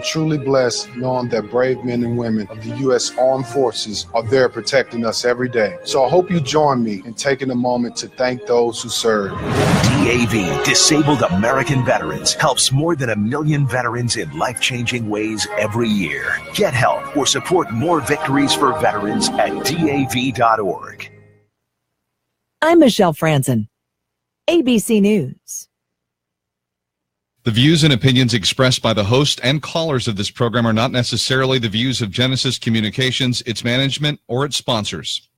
truly blessed knowing that brave men and women of the U.S. Armed Forces are there protecting us every day. So I hope you join me in taking a moment to thank those who serve. DAV, Disabled American Veterans, helps more than 1 million veterans in life-changing ways every year. Get help or support more victories for veterans at DAV.org. I'm Michelle Franzen, ABC News. The views and opinions expressed by the host and callers of this program are not necessarily the views of Genesis Communications, its management, or its sponsors.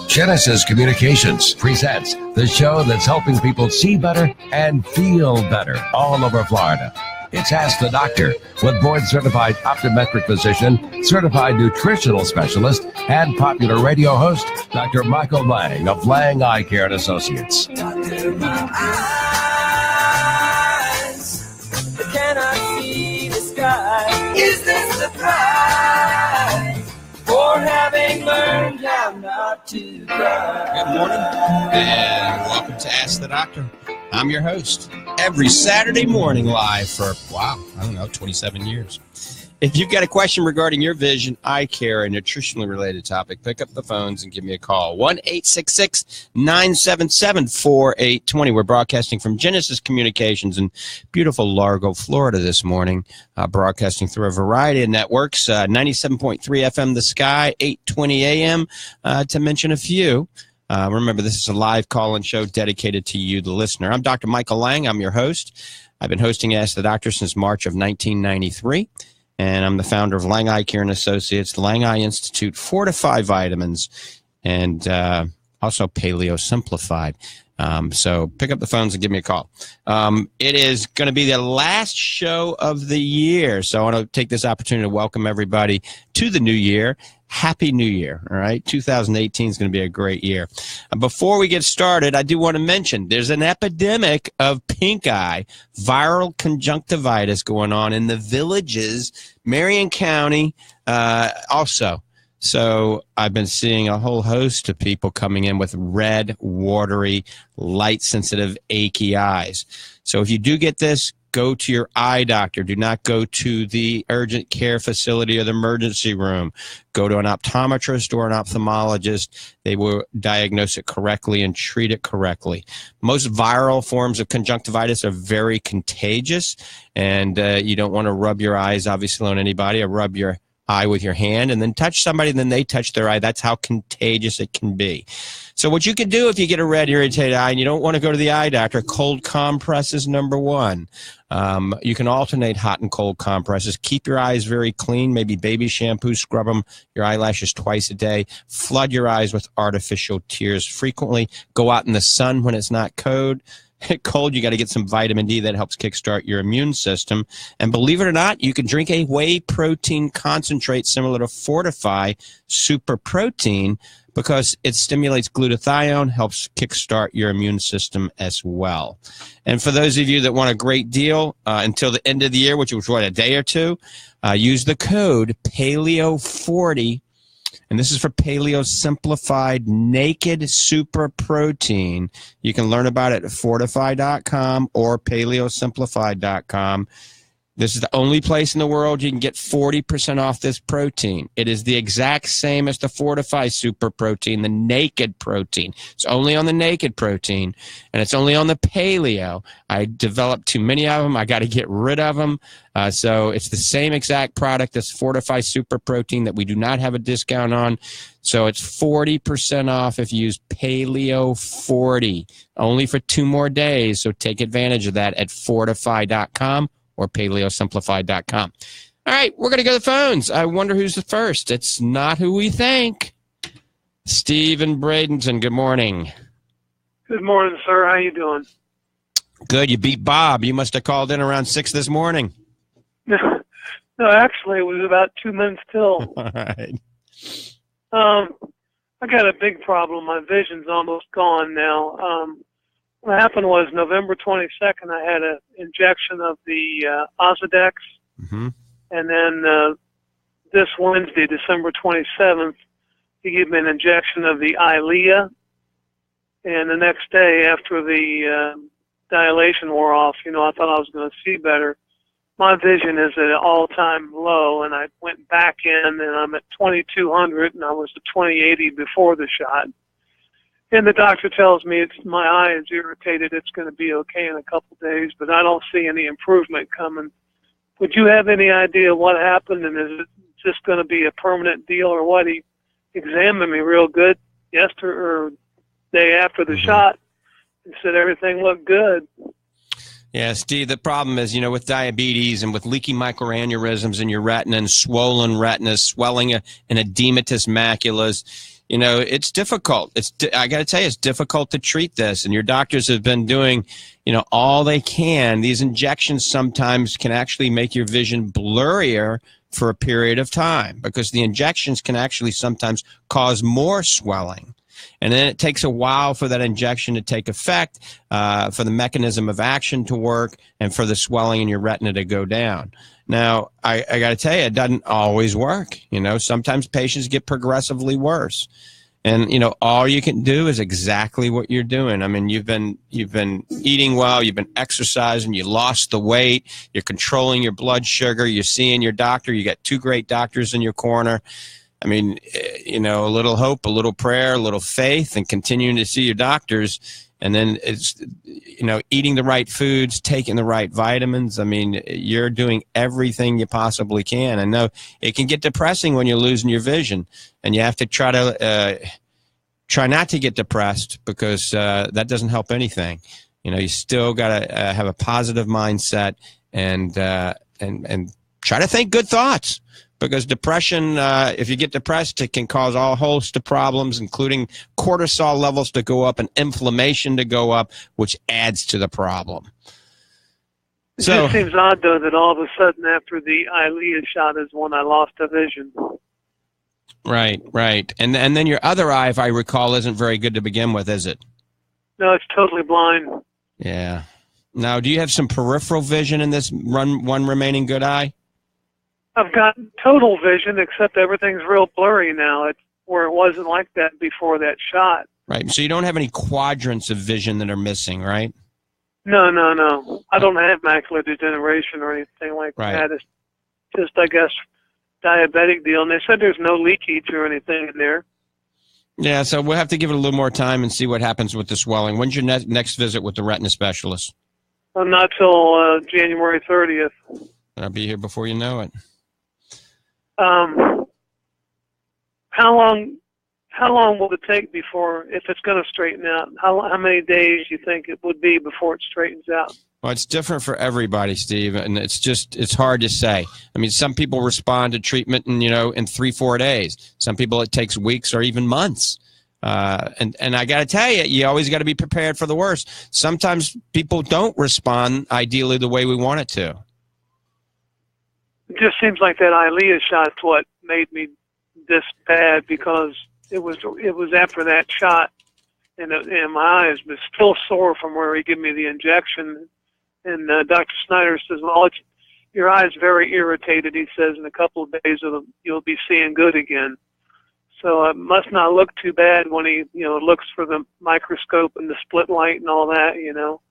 Genesis Communications presents the show that's helping people see better and feel better all over Florida. It's Ask the Doctor with board-certified optometric physician, certified nutritional specialist, and popular radio host, Dr. Michael Lange of Lange Eye Care and Associates. Doctor, my eyes cannot see the sky. Is this the price for having learned how not to cry? Good morning, and welcome to Ask the Doctor. I'm your host, every Saturday morning live for, 27 years. If you've got a question regarding your vision, eye care, a nutritionally related topic, pick up the phones and give me a call. 1-866-977-4820. We're broadcasting from Genesis Communications in beautiful Largo, Florida this morning, broadcasting through a variety of networks, 97.3 FM The Sky, 820 AM, to mention a few. Remember, this is a live call-in show dedicated to you, the listener. I'm Dr. Michael Lange. I'm your host. I've been hosting Ask the Doctor since March of 1993, and I'm the founder of Lange Eye Care and Associates, the Lange Eye Institute, Fortify Vitamins, and also Paleo Simplified. So pick up the phones and give me a call. It is going to be the last show of the year, so I want to take this opportunity to welcome everybody to the new year. Happy New Year, all right? 2018 is going to be a great year. Before we get started, I do want to mention there's an epidemic of pink eye, viral conjunctivitis going on in the villages, Marion County also. So I've been seeing a whole host of people coming in with red, watery, light-sensitive, achy eyes. So if you do get this, go to your eye doctor. Do not go to the urgent care facility or the emergency room. Go to an optometrist or an ophthalmologist. They will diagnose it correctly and treat it correctly. Most viral forms of conjunctivitis are very contagious, and you don't want to rub your eyes, obviously, on anybody, or rub your eye with your hand and then touch somebody and then they touch their eye. That's how contagious it can be. So what you can do if you get a red irritated eye and you don't want to go to the eye doctor, cold compress is number one. You can alternate hot and cold compresses. Keep your eyes very clean, maybe baby shampoo, scrub them, your eyelashes twice a day. Flood your eyes with artificial tears frequently. Go out in the sun when it's not cold. You got to get some vitamin D that helps kickstart your immune system. And believe it or not, you can drink a whey protein concentrate similar to Fortify Super Protein because it stimulates glutathione, helps kickstart your immune system as well. And for those of you that want a great deal until the end of the year, which was, a day or two, use the code PALEO40. And this is for Paleo Simplified Naked Super Protein. You can learn about it at fortify.com or paleosimplified.com. This is the only place in the world you can get 40% off this protein. It is the exact same as the Fortify Super Protein, the naked protein. It's only on the naked protein, and it's only on the paleo. I developed too many of them. I got to get rid of them. So it's the same exact product as Fortify Super Protein that we do not have a discount on. So it's 40% off if you use Paleo40, only for 2 more days. So take advantage of that at fortify.com. or paleosimplified.com. All right, we're going to go to the phones. I wonder who's the first. It's not who we think. Steve in Bradenton, good morning. Good morning, sir. How you doing? Good. You beat Bob. You must have called in around 6 this morning. No, actually, it was about 2 minutes till. All right. I got a big problem. My vision's almost gone now. What happened was November 22nd, I had an injection of the Ozdex. Mm-hmm. And then this Wednesday, December 27th, he gave me an injection of the Eylea, and the next day after the dilation wore off, I thought I was going to see better. My vision is at an all-time low, and I went back in, and I'm at 2200, and I was at 2080 before the shot. And the doctor tells me my eye is irritated. It's going to be okay in a couple of days, but I don't see any improvement coming. Would you have any idea what happened, and is it just going to be a permanent deal or what? He examined me real good yesterday or day after the shot and said everything looked good. Yeah, Steve, the problem is, with diabetes and with leaky microaneurysms in your retina and swollen retinas, swelling and edematous maculas, it's difficult. I got to tell you, it's difficult to treat this. And your doctors have been doing, all they can. These injections sometimes can actually make your vision blurrier for a period of time because the injections can actually sometimes cause more swelling. And then it takes a while for that injection to take effect, for the mechanism of action to work, and for the swelling in your retina to go down. Now, I got to tell you, it doesn't always work. Sometimes patients get progressively worse. And, all you can do is exactly what you're doing. I mean, you've been eating well, you've been exercising, you lost the weight, you're controlling your blood sugar, you're seeing your doctor, you got 2 great doctors in your corner. I mean, a little hope, a little prayer, a little faith, and continuing to see your doctors. And then it's, eating the right foods, taking the right vitamins. I mean, you're doing everything you possibly can. I know it can get depressing when you're losing your vision, and you have to try not to get depressed because that doesn't help anything. You still got to have a positive mindset and try to think good thoughts. Because depression, if you get depressed, it can cause all host of problems, including cortisol levels to go up and inflammation to go up, which adds to the problem. It just seems odd, though, that all of a sudden after the Eylea shot is when I lost the vision. Right. And then your other eye, if I recall, isn't very good to begin with, is it? No, it's totally blind. Yeah. Now, do you have some peripheral vision in this one remaining good eye? I've got total vision, except everything's real blurry now. It's where it wasn't like that before that shot. Right. So you don't have any quadrants of vision that are missing, right? No. I don't have macular degeneration or anything like that. It's just, I guess, diabetic deal. And they said there's no leakage or anything in there. Yeah, so we'll have to give it a little more time and see what happens with the swelling. When's your next visit with the retina specialist? Well, not till January 30th. I'll be here before you know it. How long will it take before, if it's going to straighten out? How many days do you think it would be before it straightens out? Well, it's different for everybody, Steve, and it's hard to say. I mean, some people respond to treatment in 3-4 days. Some people it takes weeks or even months. And I got to tell you, you always got to be prepared for the worst. Sometimes people don't respond ideally the way we want it to. It just seems like that Eylea shot's what made me this bad, because it was after that shot, and my eyes was still sore from where he gave me the injection. And Dr. Snyder says, "Well, your eye's very irritated." He says, "In a couple of days you'll be seeing good again." So it must not look too bad when he looks for the microscope and the split light and all that.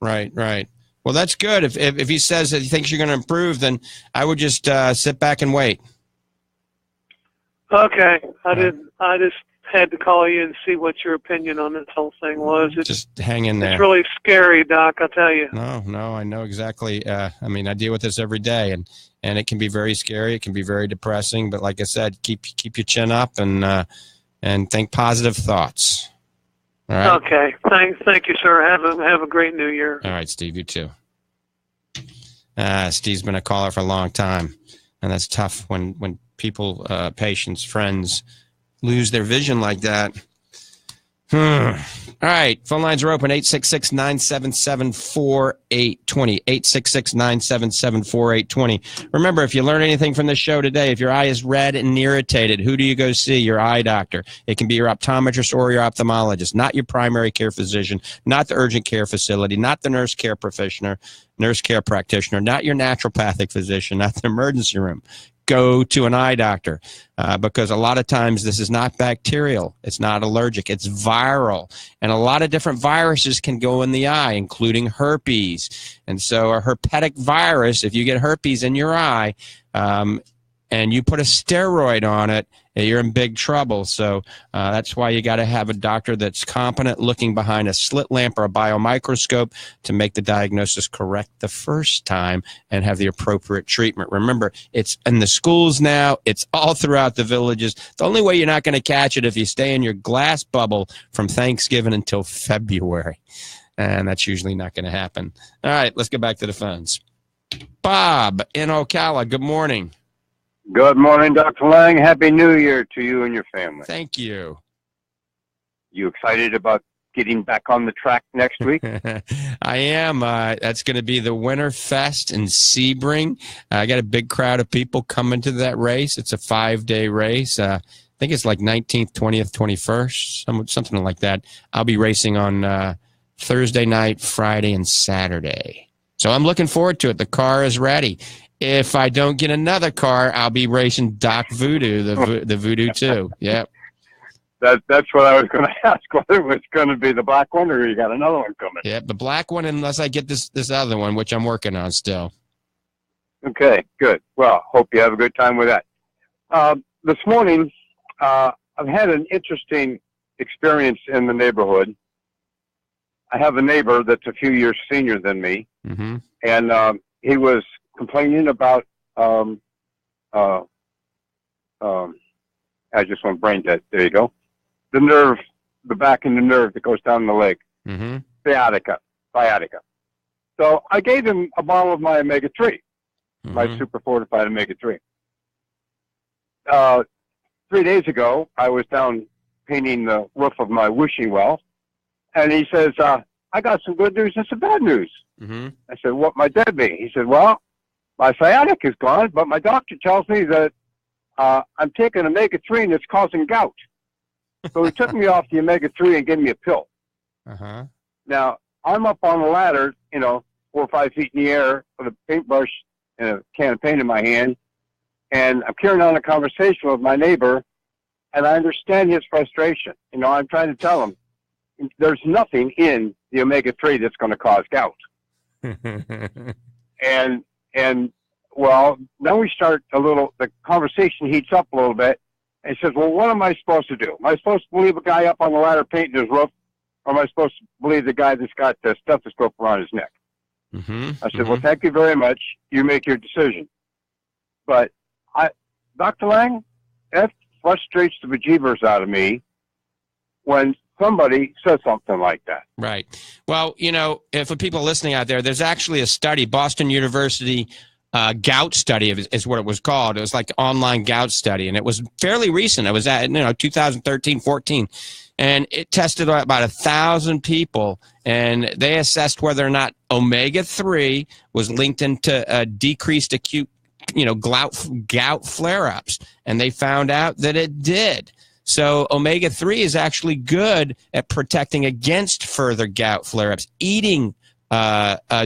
Right. Well, that's good. If he says that he thinks you're going to improve, then I would just sit back and wait. Okay. I just had to call you and see what your opinion on this whole thing was. Just hang in there. It's really scary, Doc, I'll tell you. No, I know exactly. I mean, I deal with this every day, and it can be very scary. It can be very depressing. But like I said, keep your chin up and think positive thoughts. All right? Okay. Thank you, sir. Have a great New Year. All right, Steve. You too. Steve's been a caller for a long time, and that's tough when people, patients, friends, lose their vision like that. All right. Phone lines are open. 866-977-4820. 866-977-4820. Remember, if you learn anything from this show today, if your eye is red and irritated, who do you go see? Your eye doctor. It can be your optometrist or your ophthalmologist, not your primary care physician, not the urgent care facility, not the nurse care practitioner, not your naturopathic physician, not the emergency room. go to an eye doctor because a lot of times this is not bacterial. It's not allergic. It's viral. And a lot of different viruses can go in the eye, including herpes. And so a herpetic virus, if you get herpes in your eye and you put a steroid on it, you're in big trouble. So that's why you got to have a doctor that's competent looking behind a slit lamp or a biomicroscope to make the diagnosis correct the first time and have the appropriate treatment. Remember, it's in the schools now. It's all throughout the villages. The only way you're not going to catch it if you stay in your glass bubble from Thanksgiving until February. And that's usually not going to happen. All right, let's go back to the phones. Bob in Ocala, good morning. Good morning, Dr. Lange. Happy New Year to you and your family. Thank you. You excited about getting back on the track next week? I am. That's going to be the Winter Fest in Sebring. I got a big crowd of people coming to that race. It's a 5-day race. I think it's like 19th, 20th, 21st, something like that. I'll be racing on Thursday night, Friday, and Saturday. So I'm looking forward to it. The car is ready. If I don't get another car, I'll be racing Doc Voodoo, the Voodoo 2. Yep. That's what I was going to ask, whether it was going to be the black one or you got another one coming. Yep, the black one, unless I get this other one, which I'm working on still. Okay, good. Well, hope you have a good time with that. This morning, I've had an interesting experience in the neighborhood. I have a neighbor that's a few years senior than me, and he was complaining about I just went brain dead. There you go. The nerve, the back and the nerve that goes down the leg. Sciatica. So I gave him a bottle of my omega-3, my super fortified omega-3. 3 days ago, I was down painting the roof of my wishing well, and he says, I got some good news and some bad news. I said, what might that be? He said, well, my sciatica is gone, but my doctor tells me that I'm taking omega-3 and it's causing gout. So he took me off the omega-3 and gave me a pill. Now, I'm up on the ladder, 4 or 5 feet in the air with a paintbrush and a can of paint in my hand, and I'm carrying on a conversation with my neighbor, and I understand his frustration. I'm trying to tell him there's nothing in the omega-3 that's going to cause gout. And well, then we start the conversation heats up a little bit, and he says, well, what am I supposed to do? Am I supposed to believe a guy up on the ladder painting his roof, or am I supposed to believe the guy that's got the stethoscope around his neck? I said, well, thank you very much. You make your decision. But Dr. Lange, that frustrates the bejeebers out of me when somebody says something like that. Right. Well, for people listening out there, there's actually a study, Boston University gout study is what it was called. It was like an online gout study, and it was fairly recent. It was at 2013, 14, and it tested about 1,000 people, and they assessed whether or not omega-3 was linked into decreased acute, gout flare-ups, and they found out that it did. So omega-3 is actually good at protecting against further gout flare-ups, eating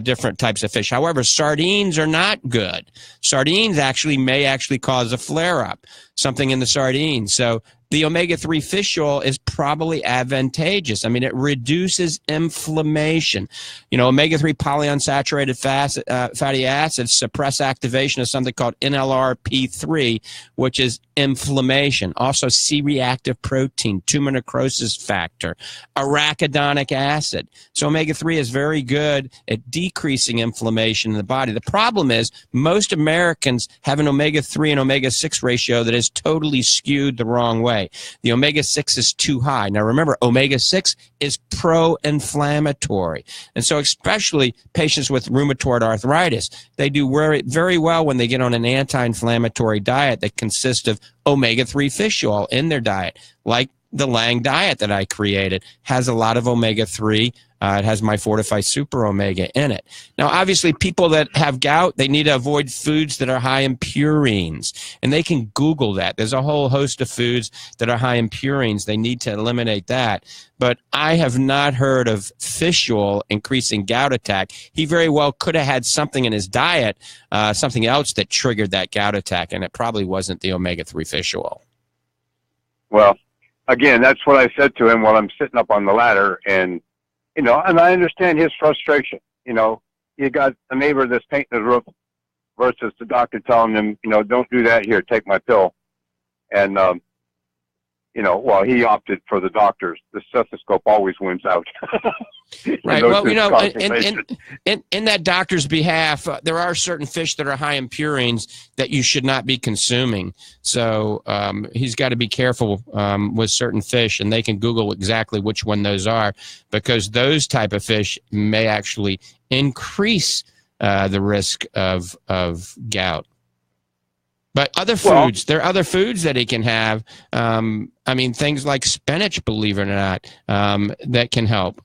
different types of fish. However, sardines are not good. Sardines may cause a flare-up, something in the sardines. So the omega-3 fish oil is probably advantageous. I mean, it reduces inflammation. Omega-3 polyunsaturated fatty acids suppress activation of something called NLRP3, which is inflammation. Also, C-reactive protein, tumor necrosis factor, arachidonic acid. So omega-3 is very good at decreasing inflammation in the body. The problem is most Americans have an omega-3 and omega-6 ratio that is totally skewed the wrong way. The omega-6 is too high. Now, remember, omega-6 is pro-inflammatory. And so especially patients with rheumatoid arthritis, they do very, very well when they get on an anti-inflammatory diet that consists of omega-3 fish oil in their diet, like the Lange diet that I created has a lot of omega-3 It has my Fortify Super Omega in it. Now, obviously, people that have gout, they need to avoid foods that are high in purines. And they can Google that. There's a whole host of foods that are high in purines. They need to eliminate that. But I have not heard of fish oil increasing gout attack. He very well could have had something in his diet, something else that triggered that gout attack, and it probably wasn't the omega-3 fish oil. Well, again, that's what I said to him while I'm sitting up on the ladder, and and I understand his frustration. You got a neighbor that's painting his roof versus the doctor telling him, don't do that. Here, take my pill. And well, he opted for the doctors. The stethoscope always wins out. Right. Well, in that doctor's behalf, there are certain fish that are high in purines that you should not be consuming. So he's got to be careful with certain fish, and they can Google exactly which one those are, because those type of fish may actually increase the risk of gout. But other foods, there are other foods that he can have. Things like spinach, believe it or not, that can help.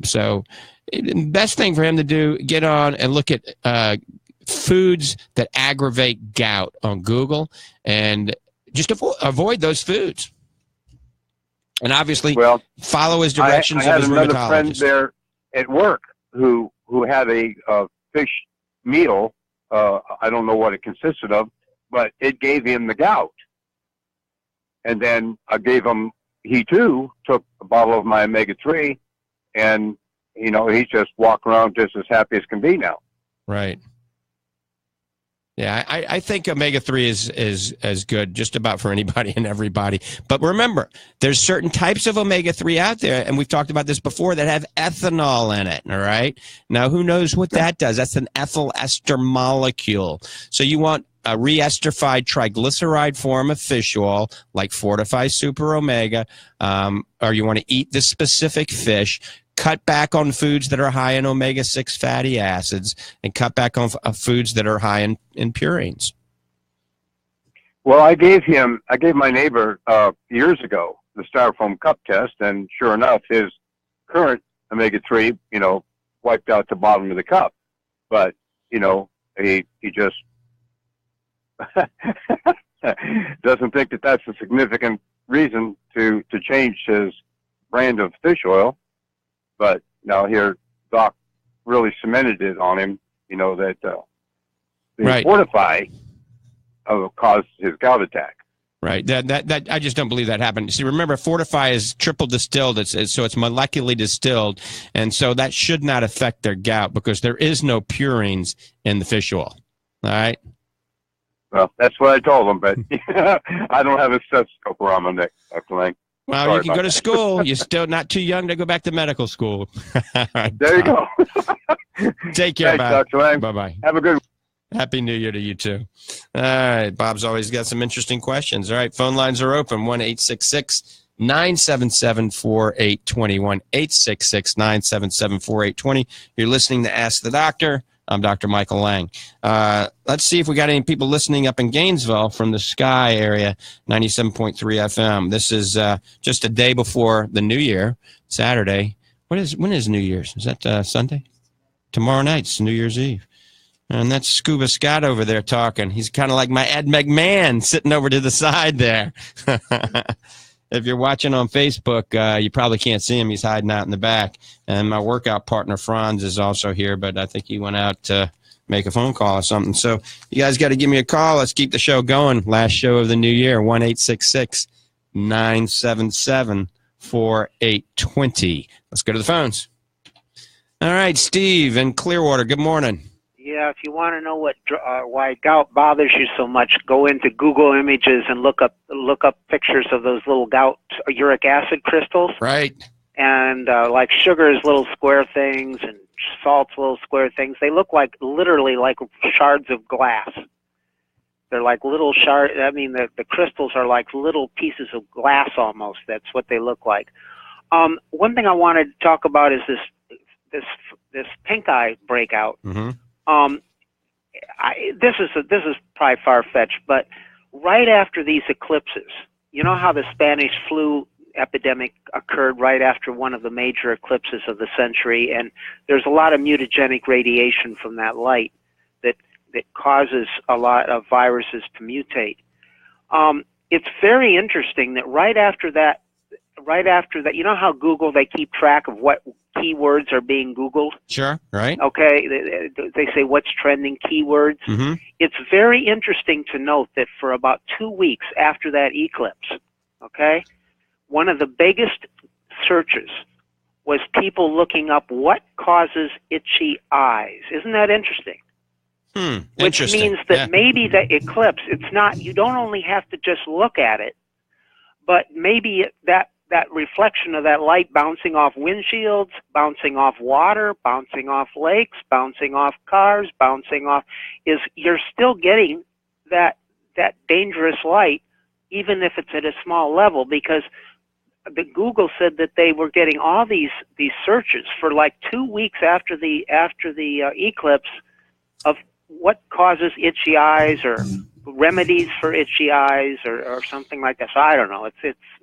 So the best thing for him to do, get on and look at foods that aggravate gout on Google, and just avoid those foods. And obviously, follow his directions of his rheumatologist. I had another friend there at work who had a fish meal. I don't know what it consisted of, but it gave him the gout. And then I gave him, he too took a bottle of my omega-3, and, he's just walking around just as happy as can be now. Right. Yeah, I think omega-3 is as good just about for anybody and everybody. But remember, there's certain types of omega-3 out there, and we've talked about this before, that have ethanol in it, all right? Now, who knows what that does? That's an ethyl ester molecule. So you want a reesterified triglyceride form of fish oil, like Fortify Super Omega, or you want to eat this specific fish. Cut back on foods that are high in omega-6 fatty acids, and cut back on foods that are high in purines. Well, I gave my neighbor years ago the styrofoam cup test, and sure enough, his current omega-3, wiped out the bottom of the cup. But, he just doesn't think that that's a significant reason to change his brand of fish oil. But now here, Doc really cemented it on him, that the Fortify caused his gout attack. Right. That I just don't believe that happened. See, remember, Fortify is triple distilled, so it's molecularly distilled, and so that should not affect their gout, because there is no purines in the fish oil. All right. Well, that's what I told him, but I don't have a stethoscope around my neck, Dr. Lang. Well, Sorry, you can go to school. You're still not too young to go back to medical school. There you go. Take care, Thanks, Dr. Lang. Bye-bye. Have a good one. Happy New Year to you, too. All right. Bob's always got some interesting questions. All right. Phone lines are open. 1-866-977-4820. 1-866-977-4820. You're listening to Ask the Doctor. I'm Dr. Michael Lang. Let's see if we got any people listening up in Gainesville from the Sky area, 97.3 FM. This is just a day before the New Year, Saturday. When is New Year's? Is that Sunday? Tomorrow night's New Year's Eve. And that's Scuba Scott over there talking. He's kind of like my Ed McMahon sitting over to the side there. If you're watching on Facebook, you probably can't see him. He's hiding out in the back. And my workout partner, Franz, is also here, but I think he went out to make a phone call or something. So you guys got to give me a call. Let's keep the show going. Last show of the new year, 1-866-977-4820. Let's go to the phones. All right, Steve in Clearwater. Good morning. Yeah, if you want to know why gout bothers you so much, go into Google Images and look up pictures of those little gout uric acid crystals. Right. And like sugar's little square things and salt's little square things. They look literally like shards of glass. They're like little shards. I mean, the crystals are like little pieces of glass almost. That's what they look like. One thing I wanted to talk about is this pink eye breakout. Mm-hmm. This is probably far-fetched, but right after these eclipses, you know how the Spanish flu epidemic occurred right after one of the major eclipses of the century, and there's a lot of mutagenic radiation from that light that causes a lot of viruses to mutate. It's very interesting that right after that, you know how Google, they keep track of what keywords are being Googled? Sure, right. Okay, they say what's trending keywords. Mm-hmm. It's very interesting to note that for about 2 weeks after that eclipse, okay, one of the biggest searches was people looking up what causes itchy eyes. Isn't that interesting? Which means that maybe the eclipse, it's not, you don't only have to just look at it, but maybe that reflection of that light bouncing off windshields, bouncing off water, bouncing off lakes, bouncing off cars, bouncing off, you're still getting that dangerous light, even if it's at a small level, because the Google said that they were getting all these searches for like 2 weeks after the eclipse of what causes itchy eyes or remedies for itchy eyes or something like that. So I don't know.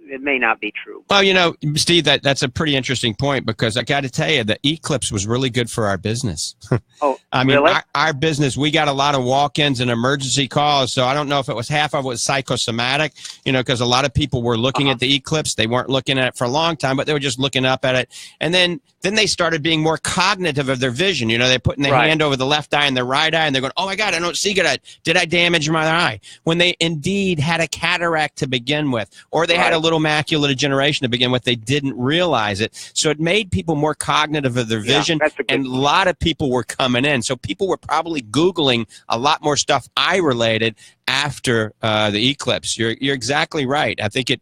It may not be true. Well, you know, Steve, that's a pretty interesting point, because I got to tell you, the eclipse was really good for our business. Oh, I mean, really? our business, we got a lot of walk-ins and emergency calls. So I don't know if it was half of it was psychosomatic, you know, because a lot of people were looking at the eclipse. They weren't looking at it for a long time, but they were just looking up at it. And then they started being more cognitive of their vision. You know, they're putting their hand over the left eye and their right eye, and they're going, oh, my God, I don't see good. Did I damage my eye? When they indeed had a cataract to begin with, or they had a little macular degeneration to begin with, they didn't realize it. So it made people more cognitive of their vision, and a lot of people were coming in. So people were probably Googling a lot more stuff eye-related after the eclipse. You're exactly right. I think it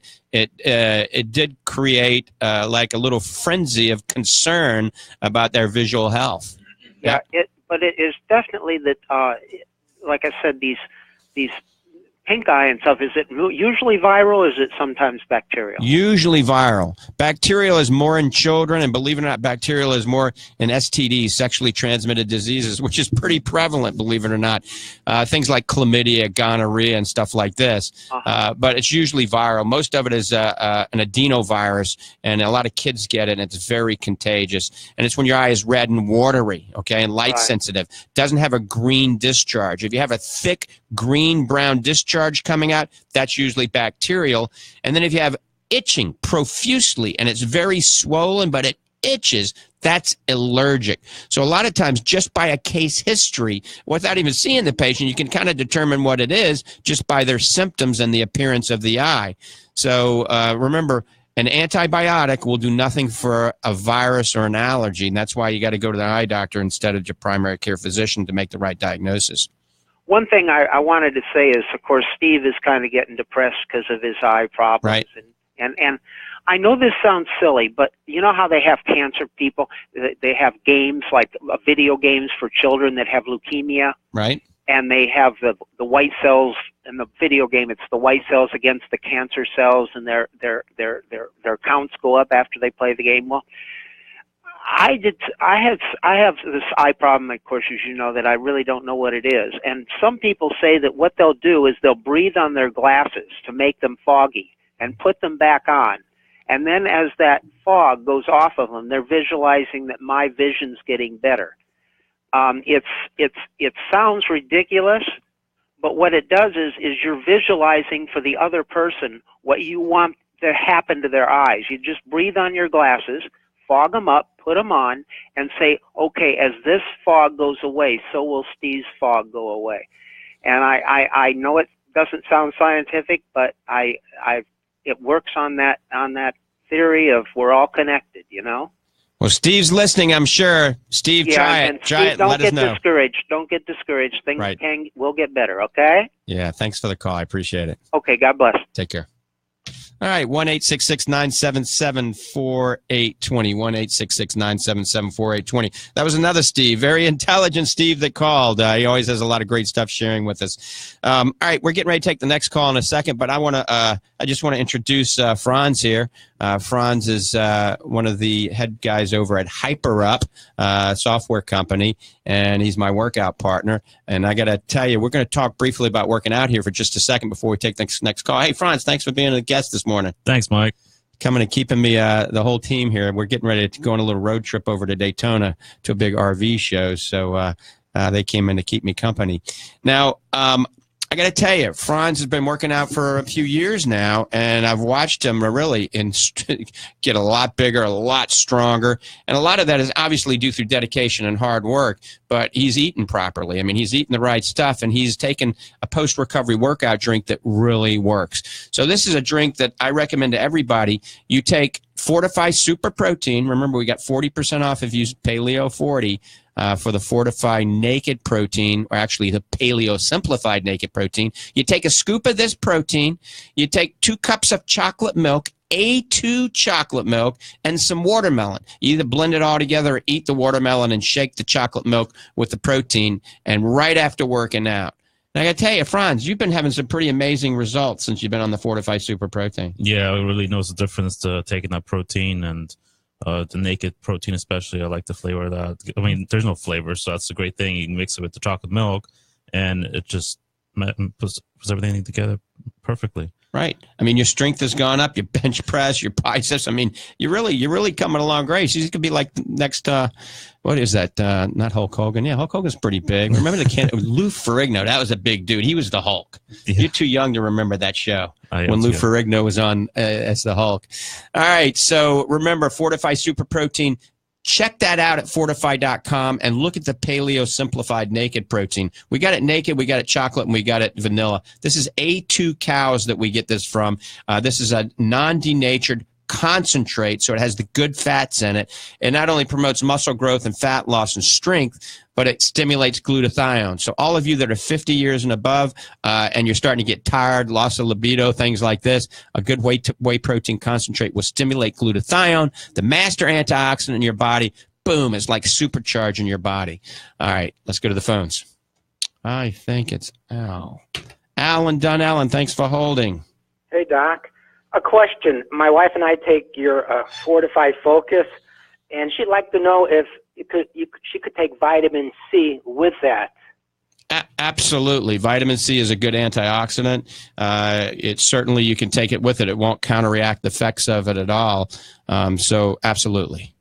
did create like a little frenzy of concern about their visual health. Yeah, but it is definitely that, like I said, these pink eye and stuff, is it usually viral, or is it sometimes bacterial? Usually viral. Bacterial is more in children, and believe it or not, bacterial is more in STDs, sexually transmitted diseases, which is pretty prevalent, believe it or not. Things like chlamydia, gonorrhea, and stuff like this. But it's usually viral. Most of it is an adenovirus, and a lot of kids get it, and it's very contagious. And it's when your eye is red and watery, okay, and light sensitive. Doesn't have a green discharge. If you have a thick green-brown discharge coming out, that's usually bacterial. And then if you have itching profusely and it's very swollen but it itches, that's allergic. So a lot of times, just by a case history, without even seeing the patient, you can kind of determine what it is just by their symptoms and the appearance of the eye. So remember, an antibiotic will do nothing for a virus or an allergy, and that's why you got to go to the eye doctor instead of your primary care physician to make the right diagnosis. One thing I wanted to say is, of course, Steve is kind of getting depressed because of his eye problems. Right. And I know this sounds silly, but you know how they have cancer people? They have games, like video games for children that have leukemia. Right. And they have the white cells in the video game. It's the white cells against the cancer cells, and their counts go up after they play the game. Well, I have this eye problem, of course, as you know, that I really don't know what it is. And some people say that what they'll do is they'll breathe on their glasses to make them foggy and put them back on. And then as that fog goes off of them, they're visualizing that my vision's getting better. It sounds ridiculous, but what it does is you're visualizing for the other person what you want to happen to their eyes. You just breathe on your glasses, fog them up, put them on, and say, okay, as this fog goes away, so will Steve's fog go away. And I know it doesn't sound scientific, but it works on that theory of we're all connected, you know? Well, Steve's listening, I'm sure. Steve, try it. Try it and let us know. Don't get discouraged. Things will get better, okay? Yeah, thanks for the call. I appreciate it. Okay, God bless. Take care. All right, 1-866-977-4820, 1-866-977-4820. That was another Steve, very intelligent Steve that called. He always has a lot of great stuff sharing with us. All right, we're getting ready to take the next call in a second, but I just want to introduce Franz here. Franz is one of the head guys over at HyperUp software company, and he's my workout partner. And I got to tell you, we're going to talk briefly about working out here for just a second before we take the next call. Hey, Franz, thanks for being a guest this morning. Thanks, Mike. coming and keeping me, the whole team here. We're getting ready to go on a little road trip over to Daytona to a big RV show. So they came in to keep me company. Now, I got to tell you, Franz has been working out for a few years now, and I've watched him really get a lot bigger, a lot stronger. And a lot of that is obviously due through dedication and hard work, but he's eating properly. I mean, he's eating the right stuff, and he's taken a post-recovery workout drink that really works. So this is a drink that I recommend to everybody. You take Fortify Super Protein. Remember, we got 40% off if you use Paleo 40. For the Fortify Naked Protein, or actually the Paleo Simplified Naked Protein. You take a scoop of this protein, you take 2 cups of chocolate milk, A2 chocolate milk, and some watermelon. You either blend it all together or eat the watermelon and shake the chocolate milk with the protein, and right after working out. And I got to tell you, Franz, you've been having some pretty amazing results since you've been on the Fortify Super Protein. Yeah, I really knows the difference to taking that protein and the naked protein especially. I like the flavor of that. I mean, there's no flavor, so that's a great thing. You can mix it with the chocolate milk, and it just puts everything together perfectly. Right. I mean, your strength has gone up, your bench press, your biceps. I mean, you're really coming along great. You could be like next, what is that? Not Hulk Hogan. Yeah, Hulk Hogan's pretty big. Remember Lou Ferrigno? That was a big dude. He was the Hulk. Yeah. You're too young to remember that show when Lou Ferrigno was on as the Hulk. All right. So remember, Fortify Super Protein. Check that out at fortify.com and look at the Paleo Simplified Naked Protein. We got it naked, we got it chocolate, and we got it vanilla. This is A2 cows that we get this from. This is a non-denatured concentrate, so it has the good fats in it. It not only promotes muscle growth and fat loss and strength, but it stimulates glutathione. So all of you that are 50 years and above and you're starting to get tired, loss of libido, things like this, a good whey protein concentrate will stimulate glutathione, the master antioxidant in your body. Boom, it's like supercharging your body. All right, let's go to the phones. I think it's Al. Alan Dunn. Alan, thanks for holding. Hey, Doc. A question. My wife and I take your Fortified Focus, and she'd like to know if she could take vitamin C with that. Absolutely. Vitamin C is a good antioxidant. It's certainly, you can take it with it. It won't counteract the effects of it at all. So absolutely.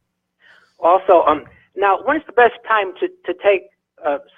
Also, now, when's the best time to take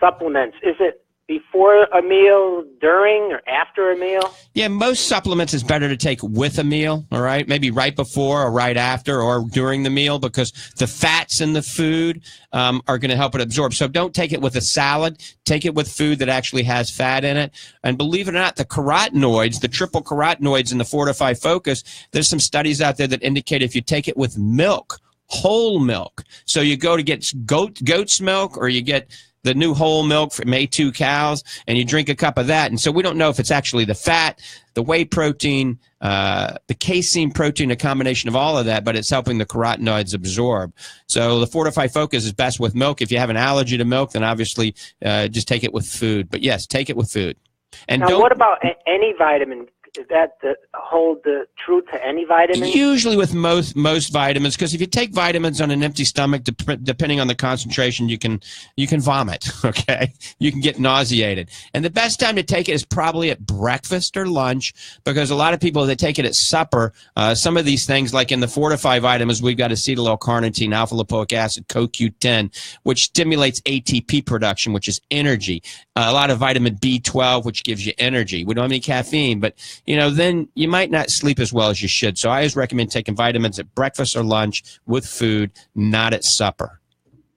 supplements? Is it before a meal, during, or after a meal? Yeah, most supplements is better to take with a meal, all right? Maybe right before or right after or during the meal, because the fats in the food are going to help it absorb. So don't take it with a salad. Take it with food that actually has fat in it. And believe it or not, the carotenoids, the triple carotenoids in the Fortify Focus, there's some studies out there that indicate if you take it with milk, whole milk, so you go to get goat's milk, or you get the new whole milk from A2 cows, and you drink a cup of that. And so we don't know if it's actually the fat, the whey protein, the casein protein, a combination of all of that, but it's helping the carotenoids absorb. So the Fortify Focus is best with milk. If you have an allergy to milk, then obviously just take it with food. But yes, take it with food. And now, what about any vitamin? Is that hold true to any vitamin? Usually with most vitamins, because if you take vitamins on an empty stomach, depending on the concentration, you can vomit. Okay, you can get nauseated, and the best time to take it is probably at breakfast or lunch, because a lot of people, they take it at supper. Some of these things, like in the Fortify vitamins, we've got acetyl-L-carnitine, alpha-lipoic acid, CoQ10, which stimulates ATP production, which is energy. A lot of vitamin B12, which gives you energy. We don't have any caffeine, but then you might not sleep as well as you should. So I always recommend taking vitamins at breakfast or lunch with food, not at supper.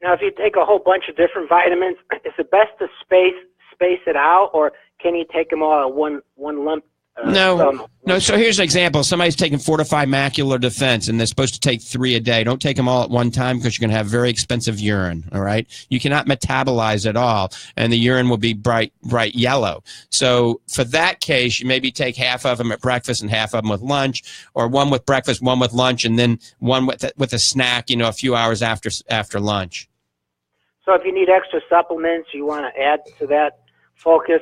Now, if you take a whole bunch of different vitamins, is it best to space it out, or can you take them all at one lump? No. So here's an example. Somebody's taking Fortify Macular Defense, and they're supposed to take 3 a day. Don't take them all at one time, because you're going to have very expensive urine, all right? You cannot metabolize at all, and the urine will be bright yellow. So for that case, you maybe take half of them at breakfast and half of them with lunch, or one with breakfast, one with lunch, and then one with a snack, a few hours after lunch. So if you need extra supplements, you want to add to that Focus,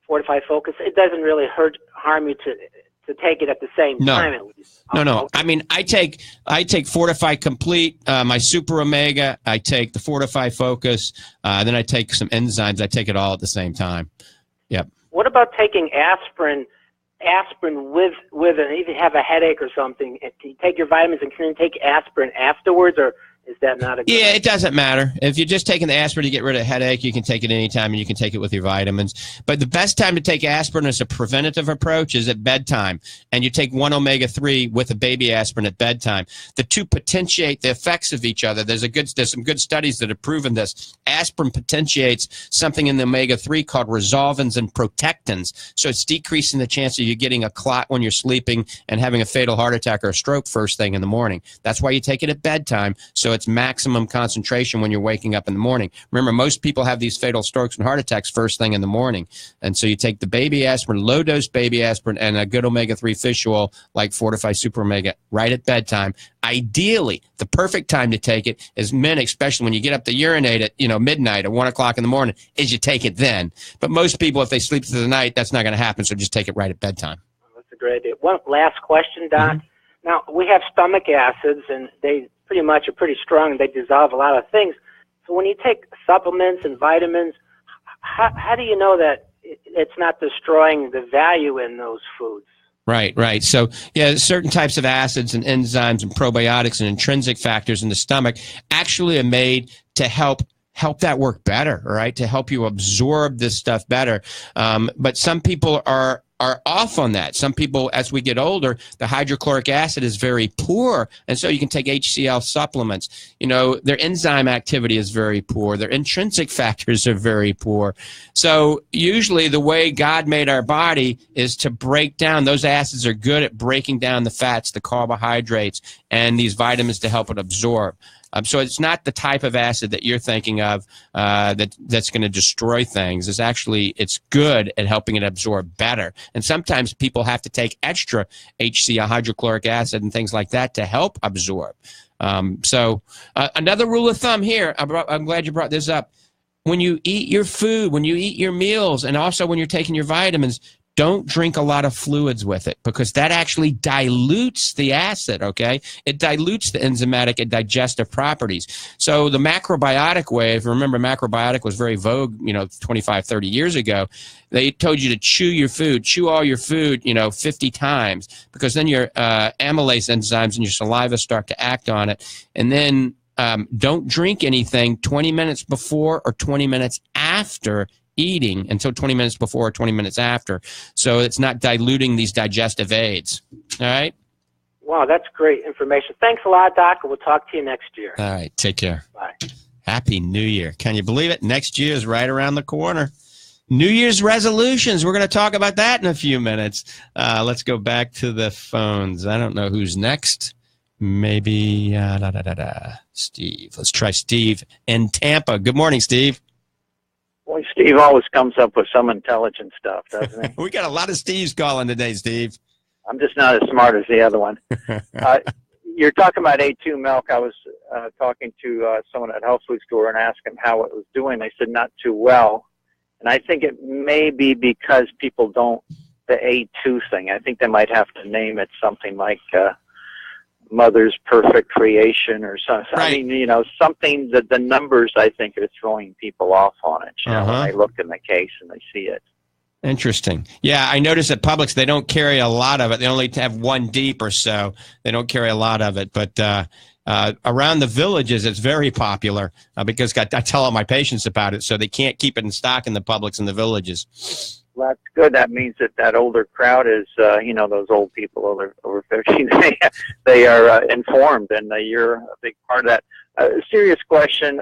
Fortify Focus, it doesn't really harm you to take it at the same time, at least. No. I mean, I take Fortify Complete, my Super Omega. I take the Fortify Focus. Then I take some enzymes. I take it all at the same time. Yep. What about taking aspirin aspirin with it, if you have a headache or something, can you take your vitamins and can you take aspirin afterwards, or is that not a good idea? It doesn't matter. If you're just taking the aspirin to get rid of headache, you can take it anytime, and you can take it with your vitamins. But the best time to take aspirin as a preventative approach is at bedtime, and you take 1 omega-3 with a baby aspirin at bedtime. The two potentiate the effects of each other. There's some good studies that have proven this. Aspirin potentiates something in the omega-3 called resolvins and protectins, so it's decreasing the chance of you getting a clot when you're sleeping and having a fatal heart attack or a stroke first thing in the morning. That's why you take it at bedtime, so it's maximum concentration when you're waking up in the morning. Remember, most people have these fatal strokes and heart attacks first thing in the morning. And so you take the baby aspirin, low-dose baby aspirin, and a good omega-3 fish oil like Fortify Super Omega right at bedtime. Ideally, the perfect time to take it is men, especially when you get up to urinate at midnight or 1 o'clock in the morning, is you take it then. But most people, if they sleep through the night, that's not going to happen, so just take it right at bedtime. That's a great idea. One last question, Doc. Now, we have stomach acids, and they pretty much are pretty strong, and they dissolve a lot of things. So when you take supplements and vitamins, how do you know that it's not destroying the value in those foods? Right. So, certain types of acids and enzymes and probiotics and intrinsic factors in the stomach actually are made to help that work better, right? To help you absorb this stuff better. But some people are off on that. Some people, as we get older, the hydrochloric acid is very poor, and so you can take HCl supplements. Their enzyme activity is very poor. Their intrinsic factors are very poor. So usually the way God made our body is to break down. Those acids are good at breaking down the fats, the carbohydrates, and these vitamins to help it absorb. So it's not the type of acid that you're thinking of that's going to destroy things. It's good at helping it absorb better. And sometimes people have to take extra HCl, hydrochloric acid, and things like that to help absorb. So another rule of thumb here, I'm glad you brought this up. When you eat your food, when you eat your meals, and also when you're taking your vitamins, don't drink a lot of fluids with it, because that actually dilutes the acid, okay? It dilutes the enzymatic and digestive properties. So the macrobiotic way, if you remember, macrobiotic was very vogue, 25, 30 years ago. They told you to chew all your food, 50 times, because then your amylase enzymes in your saliva start to act on it. And then don't drink anything 20 minutes before or 20 minutes after eating, until 20 minutes before or 20 minutes after, so it's not diluting these digestive aids. All right? Wow, that's great information. Thanks a lot, Doc. We'll talk to you next year. All right, take care. Bye. Happy New Year. Can you believe it? Next year is right around the corner. New Year's resolutions. We're going to talk about that in a few minutes. Let's go back to the phones. I don't know who's next. Maybe Steve. Let's try Steve in Tampa. Good morning, Steve. Boy, Steve always comes up with some intelligent stuff, doesn't he? We got a lot of Steves calling today, Steve. I'm just not as smart as the other one. You're talking about A2 milk. I was talking to someone at a health food store and asked him how it was doing. They said not too well. And I think it may be because people don't, the A2 thing, I think they might have to name it something like Mother's Perfect Creation or something. Right. I mean, something that the numbers, I think, are throwing people off on it, when they look in the case and they see it. Interesting. Yeah, I noticed at Publix they don't carry a lot of it. They only have one deep or so. They don't carry a lot of it. But around the villages, it's very popular because I tell all my patients about it, so they can't keep it in stock in the Publix in the villages. Well, that's good. That means that older crowd is, those old people over 50, they are informed, and you're a big part of that. Serious question,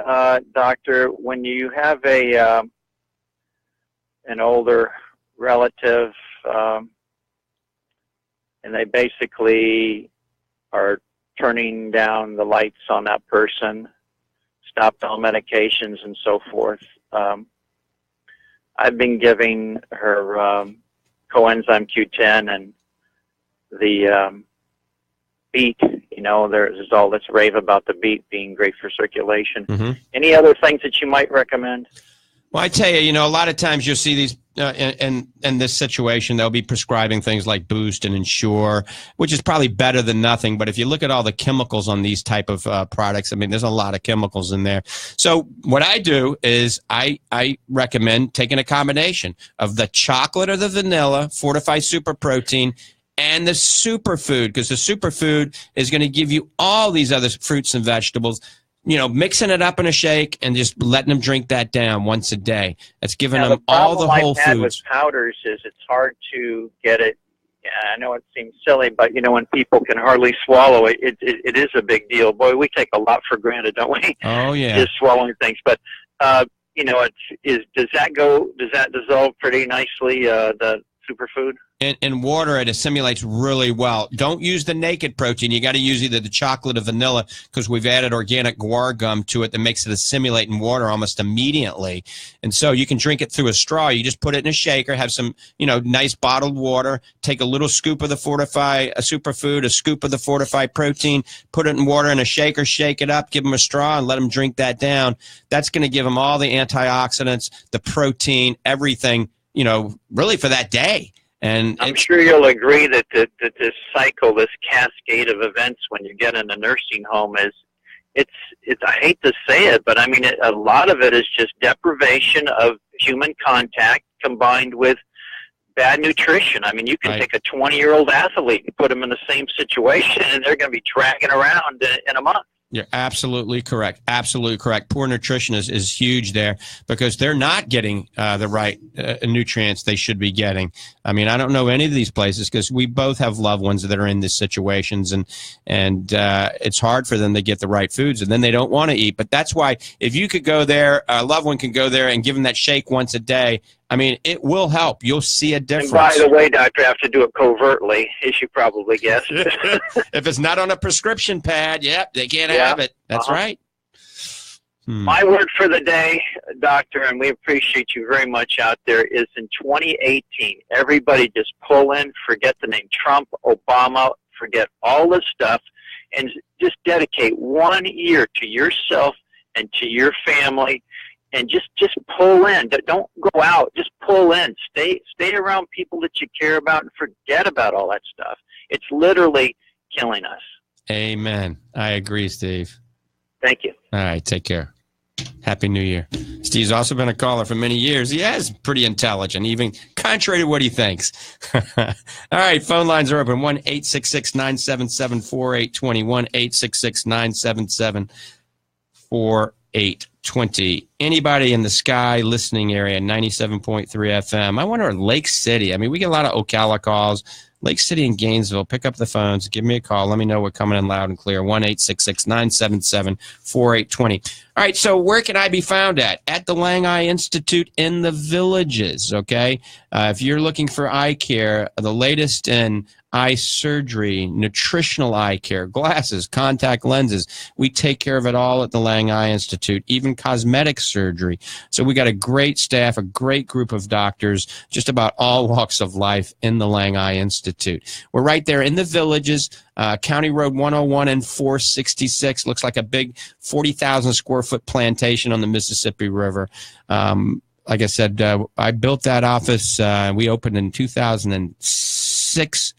Doctor. When you have an older relative, and they basically are turning down the lights on that person, stopped all medications and so forth, I've been giving her coenzyme Q10 and the beet. There's all this rave about the beet being great for circulation. Any other things that you might recommend? Well, I tell you, a lot of times you'll see these in this situation, they'll be prescribing things like Boost and Ensure, which is probably better than nothing. But if you look at all the chemicals on these type of products, I mean, there's a lot of chemicals in there. So what I do is I recommend taking a combination of the chocolate or the vanilla, Fortify Super Protein, and the superfood, because the superfood is going to give you all these other fruits and vegetables. Mixing it up in a shake and just letting them drink that down once a day. That's giving them all the whole I've had foods. with powders is it's hard to get it. Yeah, I know it seems silly, but when people can hardly swallow it, it is a big deal. Boy, we take a lot for granted, don't we? Oh yeah, just swallowing things. But does that dissolve pretty nicely? The superfood. In water, it assimilates really well. Don't use the naked protein. You got to use either the chocolate or vanilla, because we've added organic guar gum to it that makes it assimilate in water almost immediately. And so you can drink it through a straw. You just put it in a shaker, have some, nice bottled water, take a little scoop of the Fortify Superfood, a scoop of the Fortify Protein, put it in water in a shaker, shake it up, give them a straw, and let them drink that down. That's going to give them all the antioxidants, the protein, everything, really for that day. And I'm sure you'll agree that this cycle, this cascade of events when you get in a nursing home it's I hate to say it, but I mean, a lot of it is just deprivation of human contact combined with bad nutrition. I mean, you can take a 20-year-old athlete and put them in the same situation, and they're going to be dragging around in a month. You're absolutely correct. Absolutely correct. Poor nutrition is huge there, because they're not getting the right nutrients they should be getting. I mean, I don't know any of these places, because we both have loved ones that are in these situations, and it's hard for them to get the right foods, and then they don't want to eat. But that's why if you could go there, a loved one can go there and give them that shake once a day. I mean, it will help. You'll see a difference. And by the way, doctor, I have to do it covertly, as you probably guessed. If it's not on a prescription pad, they can't have it. That's right. My word for the day, doctor, and we appreciate you very much out there, is in 2018, everybody just pull in, forget the name Trump, Obama, forget all this stuff, and just dedicate 1 year to yourself and to your family. And just pull in. Don't go out. Just pull in. Stay around people that you care about, and forget about all that stuff. It's literally killing us. Amen. I agree, Steve. Thank you. All right. Take care. Happy New Year. Steve's also been a caller for many years. He is pretty intelligent, even contrary to what he thinks. All right. Phone lines are open. 1-866-977-4820. 1-866-977-4820. Anybody in the Sky listening area, 97.3 FM. I wonder, Lake City. I mean, we get a lot of Ocala calls. Lake City and Gainesville, pick up the phones. Give me a call. Let me know we're coming in loud and clear. 1-866-977-4820. All right, so where can I be found at? At the Lange Eye Institute in the Villages, okay? If you're looking for eye care, the latest in eye surgery, nutritional eye care, glasses, contact lenses, we take care of it all at the Lange Eye Institute, even cosmetic surgery. So we got a great staff, a great group of doctors, just about all walks of life in the Lange Eye Institute. We're right there in the Villages, County Road 101 and 466. Looks like a big 40,000 square foot plantation on the Mississippi River. Like I said, I built that office. We opened in 2006.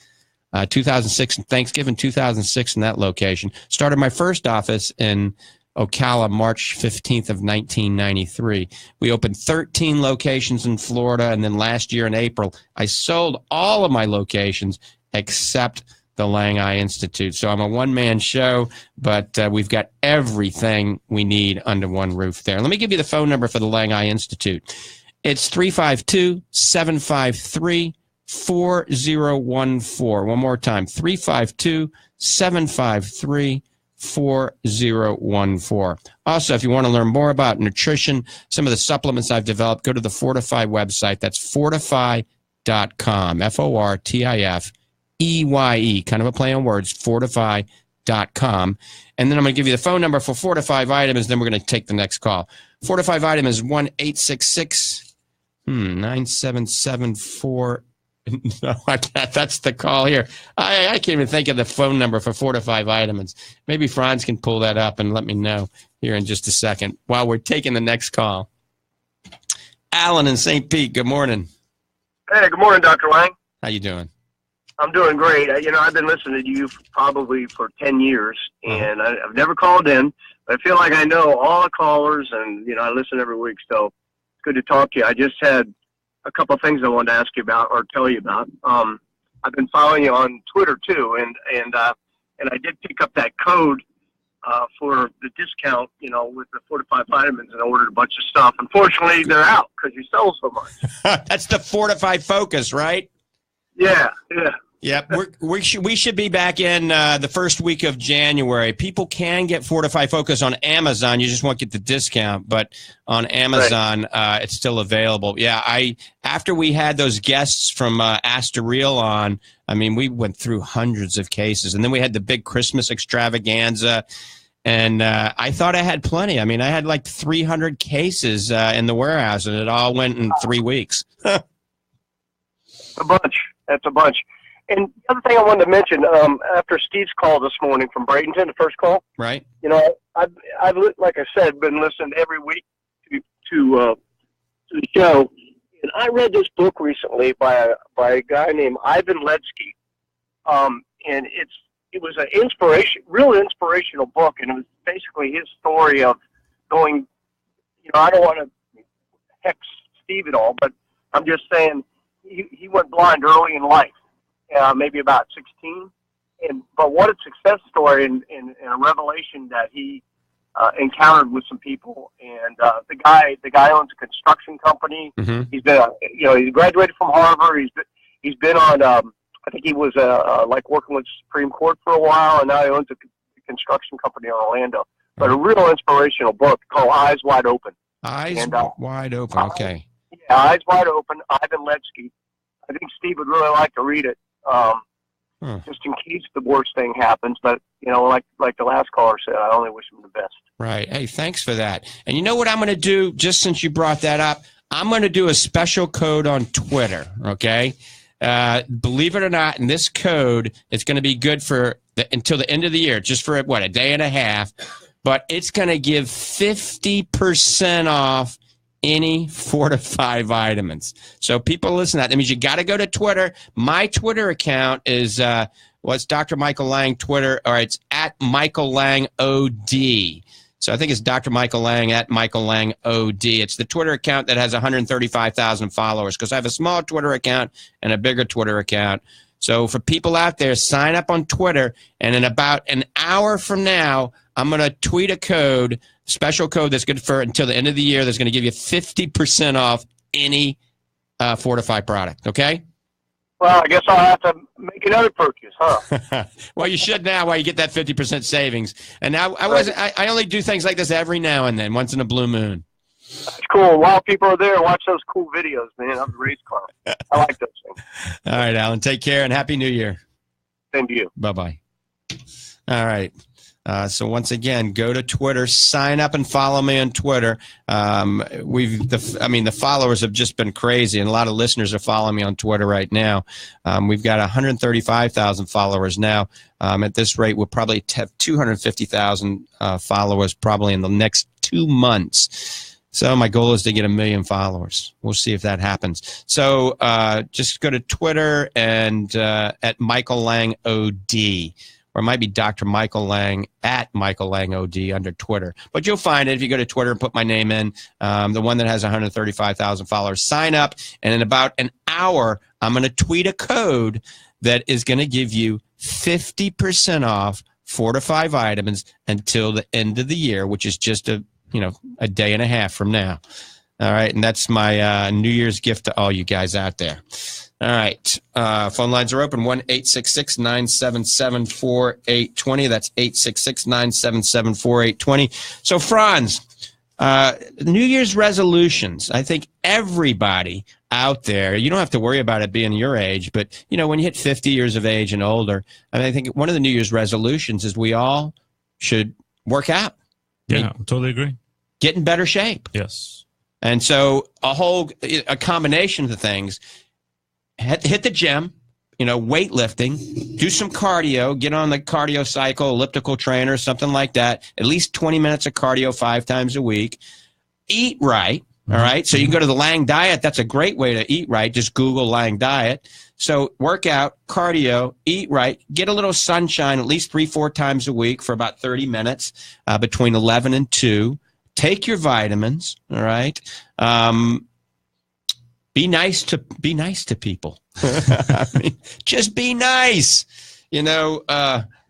2006, Thanksgiving 2006 in that location. Started my first office in Ocala March 15th of 1993. We opened 13 locations in Florida, and then last year in April, I sold all of my locations except the Lange Eye Institute. So I'm a one-man show, but we've got everything we need under one roof there. Let me give you the phone number for the Lange Eye Institute. It's 352-753-4014. One more time, 352-753-4014. Also, if you want to learn more about nutrition, some of the supplements I've developed, go to the Fortify website. That's fortify.com, Fortifeye, kind of a play on words, fortify.com. And then I'm going to give you the phone number for Fortify Vitamins, then we're going to take the next call. Fortify Vitamins, 1-866-977-4. No, that's the call here. I can't even think of the phone number for Fortify Vitamins. Maybe Franz can pull that up and let me know here in just a second while we're taking the next call. Alan in St. Pete, good morning. Hey, good morning, Dr. Lang. How you doing? I'm doing great. I've been listening to you probably for 10 years, and I've never called in, but I feel like I know all the callers, and, I listen every week, so it's good to talk to you. I just had a couple of things I wanted to ask you about or tell you about. I've been following you on Twitter, too, and I did pick up that code for the discount, with the 4 to 5 vitamins, and I ordered a bunch of stuff. Unfortunately, they're out because you sell so much. That's the Fortify Focus, right? Yeah. Yep, we should be back in the first week of January. People can get Fortify Focus on Amazon. You just won't get the discount, but on Amazon, it's still available. Yeah, after we had those guests from Astoril on, we went through hundreds of cases, and then we had the big Christmas extravaganza, and I thought I had plenty. I had like 300 cases in the warehouse, and it all went in 3 weeks. A bunch. That's a bunch. And the other thing I wanted to mention, after Steve's call this morning from Bradenton, the first call, right? I've like I said, been listening every week to the show, and I read this book recently by a guy named Ivan Letsky, and it was an real inspirational book, and it was basically his story of going. I don't want to hex Steve at all, but I'm just saying he went blind early in life. Maybe about 16, but what a success story and a revelation that he encountered with some people. And the guy owns a construction company. Mm-hmm. He's been, he graduated from Harvard. He's been on. I think he was like working with the Supreme Court for a while, and now he owns a construction company in Orlando. But a real inspirational book called Eyes Wide Open. Wide Open. Okay. Yeah, Eyes Wide Open. Ivan Letsky. I think Steve would really like to read it. Just in case the worst thing happens, but like the last caller said, I only wish him the best. Right. Hey, thanks for that. And you know what I'm going to do? Just since you brought that up, I'm going to do a special code on Twitter. Okay. Believe it or not, and this code is going to be good for until the end of the year, just for a day and a half. But it's going to give 50% off any 4 to 5 vitamins. So people listen to that. That means you got to go to Twitter. My Twitter account is it's Dr. Michael Lang Twitter, or it's at Michael Lang OD. So I think it's Dr. Michael Lang at Michael Lang OD. It's the Twitter account that has 135,000 followers, because I have a small Twitter account and a bigger Twitter account. So for people out there, sign up on Twitter, and in about an hour from now, I'm going to tweet a code, special code that's good for until the end of the year, that's going to give you 50% off any 4 to 5 product. Okay? Well, I guess I'll have to make another purchase, huh? Well, you should now while you get that 50% savings. And now I only do things like this every now and then, once in a blue moon. That's cool. While people are there, watch those cool videos, man. I'm a race car. I like those things. All right, Alan. Take care and Happy New Year. Same to you. Bye-bye. All right. So once again, go to Twitter, sign up and follow me on Twitter. The followers have just been crazy, and a lot of listeners are following me on Twitter right now. We've got 135,000 followers now. At this rate, we'll probably have 250,000 followers probably in the next 2 months. So my goal is to get 1 million followers. We'll see if that happens. So just go to Twitter and at Michael Lang OD. Or it might be Dr. Michael Lang at Michael Lang OD under Twitter. But you'll find it if you go to Twitter and put my name in, the one that has 135,000 followers. Sign up, and in about an hour, I'm going to tweet a code that is going to give you 50% off 4 to 5 vitamins until the end of the year, which is just a day and a half from now. All right, and that's my New Year's gift to all you guys out there. All right, phone lines are open, 1-866-977-4820. That's 866-977-4820. So, Franz, New Year's resolutions. I think everybody out there, you don't have to worry about it being your age, but, when you hit 50 years of age and older, I think one of the New Year's resolutions is we all should work out. Yeah, totally agree. Get in better shape. Yes. And so a combination of the things, hit the gym, weightlifting, do some cardio, get on the cardio cycle, elliptical trainer, something like that, at least 20 minutes of cardio 5 times a week, eat right, All right. So you can go to the Lange diet. That's a great way to eat right. Just Google Lange diet. So workout, cardio, eat right, get a little sunshine at least 3-4 times a week for about 30 minutes between 11 and 2. Take your vitamins. All right. Be nice to people. I mean, just be nice. You know,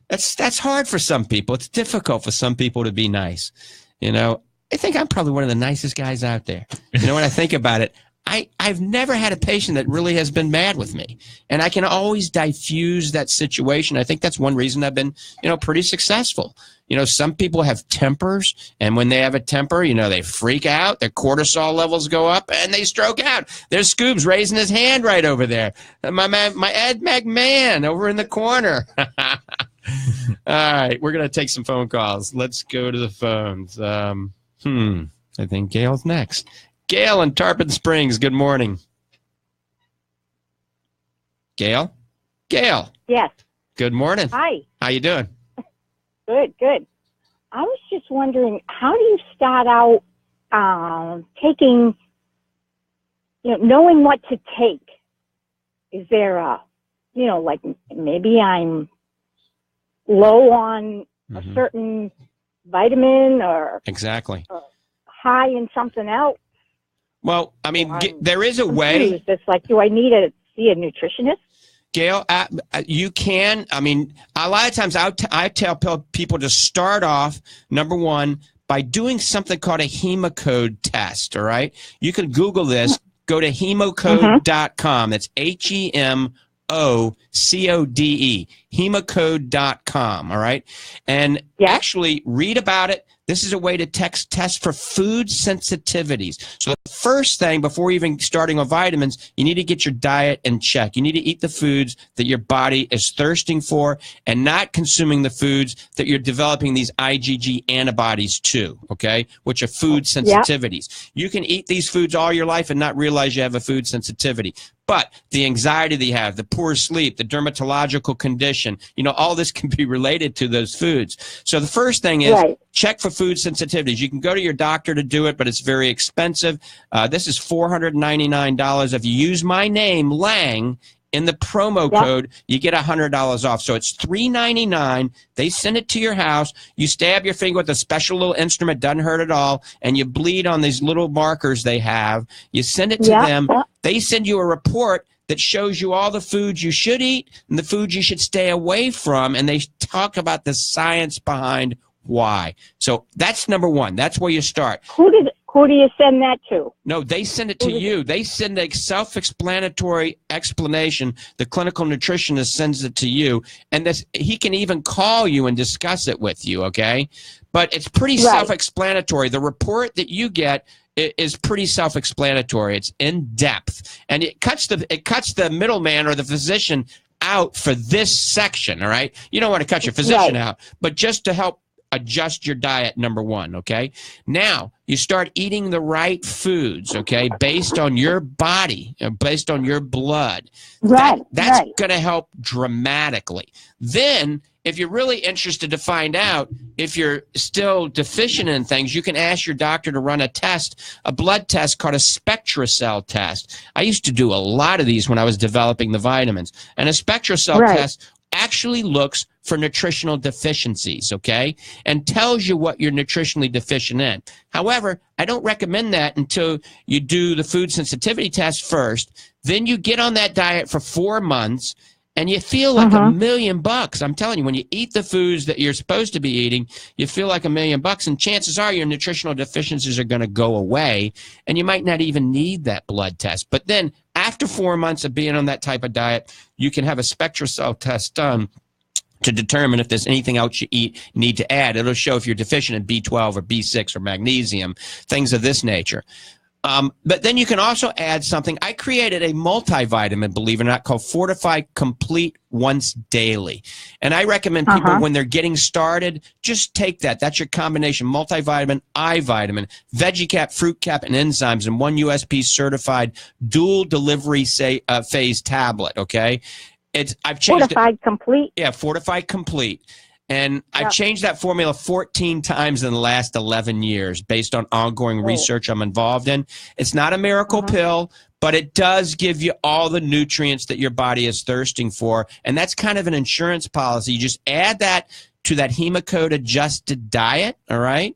that's hard for some people. It's difficult for some people to be nice. You know, I think I'm probably one of the nicest guys out there. You know, when I think about it, I've never had a patient that really has been mad with me. And I can always diffuse that situation. I think that's one reason I've been, you know, pretty successful. You know, some people have tempers, and when they have a temper, you know, they freak out, their cortisol levels go up, and they stroke out. There's Scoob's raising his hand right over there. My Ed McMahon over in the corner. All right, we're going to take some phone calls. Let's go to the phones. I think Gail's next. Gail in Tarpon Springs, good morning. Gail? Gail. Yes. Good morning. Hi. How you doing? Good, good. I was just wondering, how do you start out taking, you know, knowing what to take? Is there a, you know, like maybe I'm low on a certain vitamin or exactly high in something else? Well, I mean, there is a way. It's like, do I need to see a nutritionist? Gail, you can. I mean, a lot of times I tell people to start off, number one, by doing something called a hemocode test, all right? You can Google this. Go to hemocode.com. That's HEMOCODE, hemocode.com, all right? And actually read about it. This is a way to test for food sensitivities. So the first thing, before even starting on vitamins, you need to get your diet in check. You need to eat the foods that your body is thirsting for and not consuming the foods that you're developing these IgG antibodies to, okay, which are food sensitivities. You can eat these foods all your life and not realize you have a food sensitivity. But the anxiety that you have, the poor sleep, the dermatological condition, you know, all this can be related to those foods. So the first thing is check for food sensitivities. You can go to your doctor to do it, but it's very expensive. This is $499. If you use my name, Lange, in the promo code, you get $100 off. So it's $399. They send it to your house. You stab your finger with a special little instrument, doesn't hurt at all, and you bleed on these little markers they have. You send it to them. They send you a report that shows you all the foods you should eat and the foods you should stay away from, and they talk about the science behind why. So that's number one. That's where you start. Who do you send that to? No, they send it to you. They send a self-explanatory explanation. The clinical nutritionist sends it to you, and he can even call you and discuss it with you, okay? But it's pretty self-explanatory. The report that you get is pretty self-explanatory. It's in depth, and it cuts the middleman or the physician out for this section, all right? You don't want to cut your physician out, but just to help adjust your diet, number one, okay? Now, you start eating the right foods, okay, based on your body, based on your blood. That's going to help dramatically. Then, if you're really interested to find out if you're still deficient in things, you can ask your doctor to run a blood test called a SpectraCell test. I used to do a lot of these when I was developing the vitamins. And a SpectraCell test actually looks for nutritional deficiencies, okay, and tells you what you're nutritionally deficient in. However, I don't recommend that until you do the food sensitivity test first. Then you get on that diet for 4 months, and you feel like $1 million. I'm telling you, when you eat the foods that you're supposed to be eating, you feel like $1 million, and chances are your nutritional deficiencies are going to go away, and you might not even need that blood test. But then after 4 months of being on that type of diet, you can have a SpectraCell test done to determine if there's anything else you need to add. It'll show if you're deficient in B12 or B6 or magnesium, things of this nature. But then you can also add something. I created a multivitamin, believe it or not, called Fortify Complete once daily. And I recommend people when they're getting started, just take that. That's your combination, multivitamin, eye vitamin, veggie cap, fruit cap, and enzymes in one USP certified dual delivery phase tablet, okay? I've changed Fortified Complete? Yeah, Fortified Complete. And I've changed that formula 14 times in the last 11 years based on ongoing research I'm involved in. It's not a miracle pill, but it does give you all the nutrients that your body is thirsting for. And that's kind of an insurance policy. You just add that to that Hemocode adjusted diet, all right?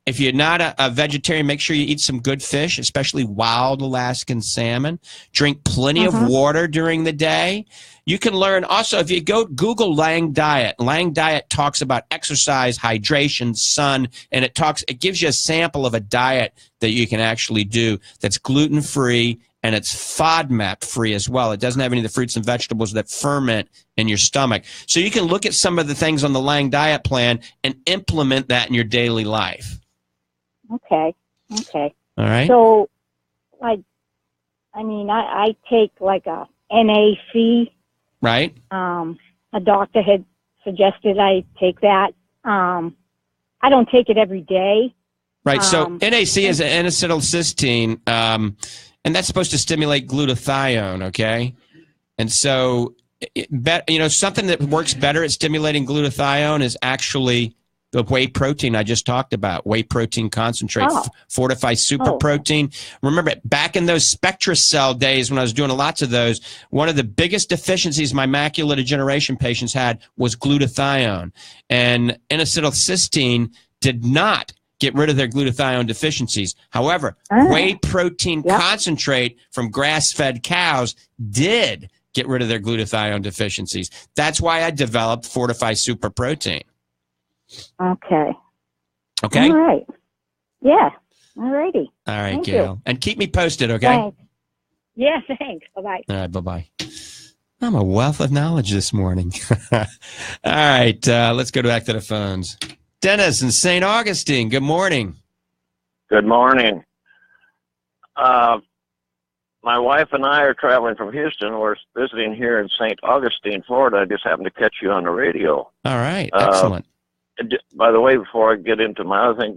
If you're not a vegetarian, make sure you eat some good fish, especially wild Alaskan salmon. Drink plenty of water during the day. You can learn also, if you go Google Lange Diet, Lange Diet talks about exercise, hydration, sun, and it gives you a sample of a diet that you can actually do that's gluten-free and it's FODMAP-free as well. It doesn't have any of the fruits and vegetables that ferment in your stomach. So you can look at some of the things on the Lange Diet plan and implement that in your daily life. Okay. All right. So, I take like a NAC. Right. A doctor had suggested I take that. I don't take it every day. Right. So NAC is an N-acetylcysteine, and that's supposed to stimulate glutathione. Okay. And so, something that works better at stimulating glutathione is actually the whey protein I just talked about, whey protein concentrate, Fortify Super Protein. Remember, back in those SpectraCell days when I was doing lots of those, one of the biggest deficiencies my macular degeneration patients had was glutathione. And N-acetylcysteine did not get rid of their glutathione deficiencies. However, whey protein concentrate from grass-fed cows did get rid of their glutathione deficiencies. That's why I developed Fortify Super Protein. Okay. Okay? All right. Yeah. All righty. All right, Thank Gail. you. And keep me posted, okay? Thanks. Yeah, thanks. Bye-bye. All right, bye-bye. I'm a wealth of knowledge this morning. All right, let's go back to the phones. Dennis in St. Augustine, good morning. Good morning. My wife and I are traveling from Houston. We're visiting here in St. Augustine, Florida. I just happened to catch you on the radio. All right, excellent. By the way, before I get into my other thing,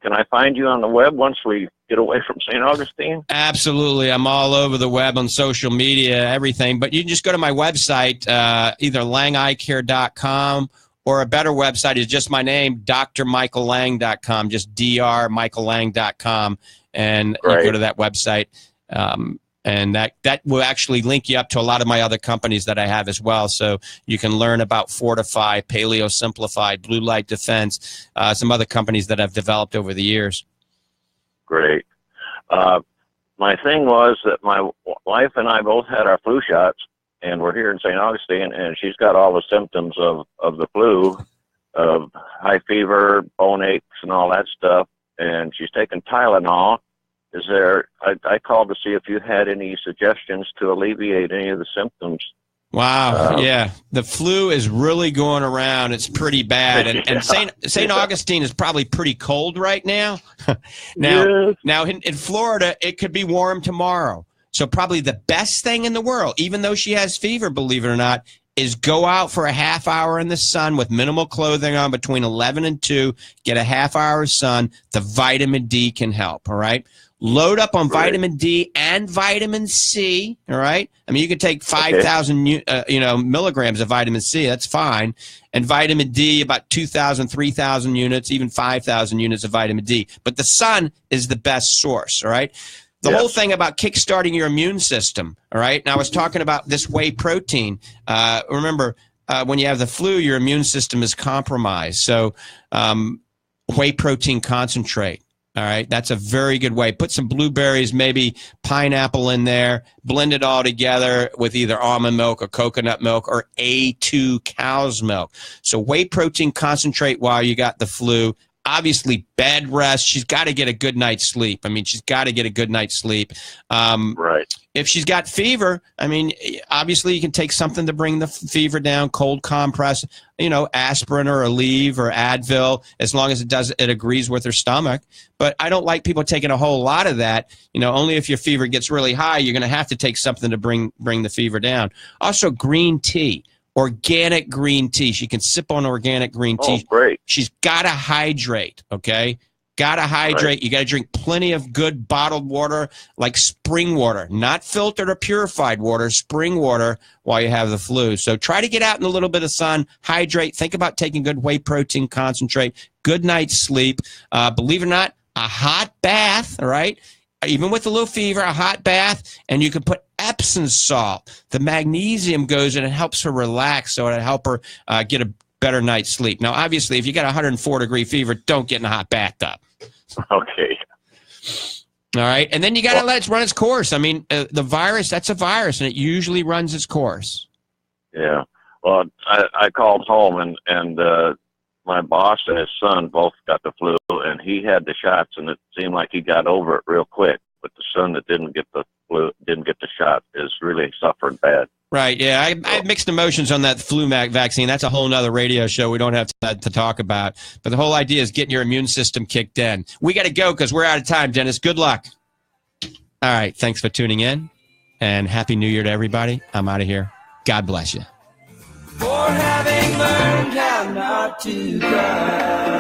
can I find you on the web once we get away from St. Augustine? Absolutely. I'm all over the web on social media, everything. But you can just go to my website, either langeyecare.com, or a better website is just my name, drmichaellang.com, just drmichaellang.com. And you go to that website. And that will actually link you up to a lot of my other companies that I have as well. So you can learn about Fortify, Paleo Simplified, Blue Light Defense, some other companies that I've developed over the years. Great. My thing was that my wife and I both had our flu shots, and we're here in St. Augustine, and she's got all the symptoms of the flu, of high fever, bone aches, and all that stuff, and she's taken Tylenol. I called to see if you had any suggestions to alleviate any of the symptoms. Wow, yeah. The flu is really going around. It's pretty bad. And St. Augustine is probably pretty cold right now. Now in Florida, it could be warm tomorrow. So probably the best thing in the world, even though she has fever, believe it or not, is go out for a half hour in the sun with minimal clothing on between 11 and 2, get a half hour of sun. The vitamin D can help, all right? Load up on vitamin D and vitamin C, all right? I mean, you could take 5,000 milligrams of vitamin C. That's fine. And vitamin D, about 2,000, 3,000 units, even 5,000 units of vitamin D. But the sun is the best source, all right? The whole thing about kickstarting your immune system, all right? Now, I was talking about this whey protein. Remember, when you have the flu, your immune system is compromised. So whey protein concentrate. All right, that's a very good way. Put some blueberries, maybe pineapple in there, blend it all together with either almond milk or coconut milk or A2 cow's milk. So whey protein concentrate while you got the flu. Obviously, bed rest. She's got to get a good night's sleep. I mean, she's got to get a good night's sleep. Right. If she's got fever, I mean, obviously you can take something to bring the fever down, cold compress, aspirin or Aleve or Advil, as long as it agrees with her stomach. But I don't like people taking a whole lot of that. Only if your fever gets really high, you're going to have to take something to bring the fever down. Also, green tea. Organic green tea. She can sip on organic green tea. Oh, great. She's got to hydrate, okay? Got to hydrate. Right. You got to drink plenty of good bottled water, like spring water, not filtered or purified water, spring water while you have the flu. So try to get out in a little bit of sun, hydrate, think about taking good whey protein concentrate, good night's sleep. Believe it or not, a hot bath, all right? Even with a little fever, a hot bath, and you can put Epsom salt. The magnesium goes in and helps her relax, so it'll help her get a better night's sleep. Now, obviously, if you got a 104-degree fever, don't get in a hot bathtub. Okay. All right, and then you got to let it run its course. I mean, the virus, that's a virus, and it usually runs its course. Yeah. Well, I called home, and my boss and his son both got the flu, and he had the shots, and it seemed like he got over it real quick. But the son that didn't get the flu, didn't get the shot, is really suffering bad. Right, yeah. I have mixed emotions on that flu vaccine. That's a whole nother radio show we don't have to talk about. But the whole idea is getting your immune system kicked in. We got to go because we're out of time, Dennis. Good luck. All right, thanks for tuning in, and Happy New Year to everybody. I'm out of here. God bless you. For having learned how not to cry.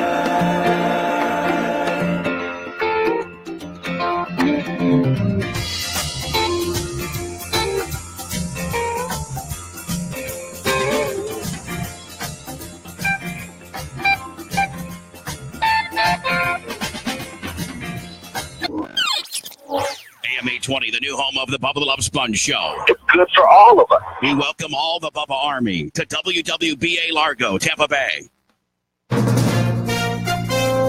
AM 820, the new home of the Bubba the Love Sponge Show. It's good for all of us. We welcome all the Bubba Army to WWBA Largo, Tampa Bay.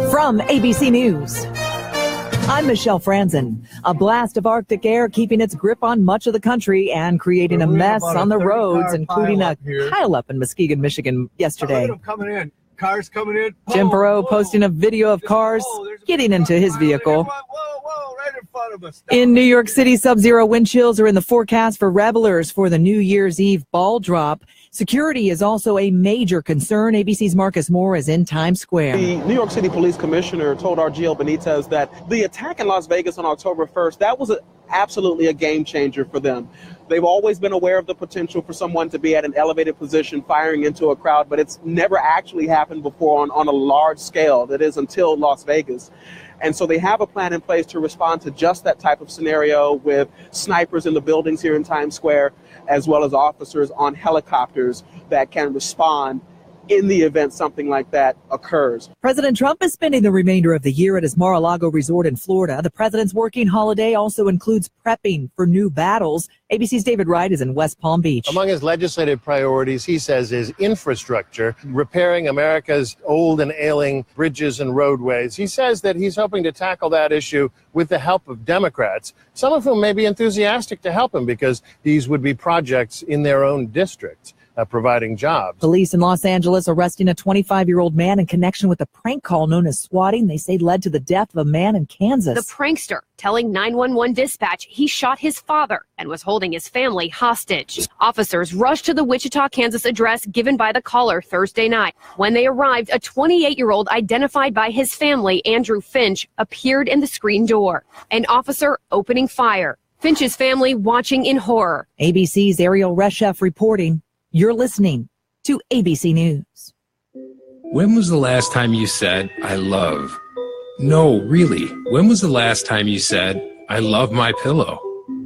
From ABC News, I'm Michelle Franzen. A blast of Arctic air keeping its grip on much of the country and creating a mess on the roads, including a pileup in Muskegon, Michigan yesterday. Look at them coming in. Cars coming in. Jim Perot posting a video of cars getting into his vehicle. Right in front of us. In New York City, sub-zero wind chills are in the forecast for revelers for the New Year's Eve ball drop. Security is also a major concern. ABC's Marcus Moore is in Times Square. The New York City Police Commissioner told RGL Benitez that the attack in Las Vegas on October 1st, that was absolutely a game changer for them. They've always been aware of the potential for someone to be at an elevated position firing into a crowd, but it's never actually happened before on a large scale. That is until Las Vegas. And so they have a plan in place to respond to just that type of scenario with snipers in the buildings here in Times Square, as well as officers on helicopters that can respond in the event something like that occurs. President Trump is spending the remainder of the year at his Mar-a-Lago resort in Florida. The president's working holiday also includes prepping for new battles. ABC's David Wright is in West Palm Beach. Among his legislative priorities, he says, is infrastructure, repairing America's old and ailing bridges and roadways. He says that he's hoping to tackle that issue with the help of Democrats, some of whom may be enthusiastic to help him because these would be projects in their own districts. Providing jobs. Police in Los Angeles arresting a 25-year-old man in connection with a prank call known as swatting. They say led to the death of a man in Kansas. The prankster telling 911 dispatch he shot his father and was holding his family hostage. Officers rushed to the Wichita, Kansas address given by the caller Thursday night. When they arrived, a 28-year-old identified by his family, Andrew Finch, appeared in the screen door. An officer opening fire. Finch's family watching in horror. ABC's Ariel Reshef reporting. You're listening to ABC News. When was the last time you said, I love? No, really. When was the last time you said, I love my pillow?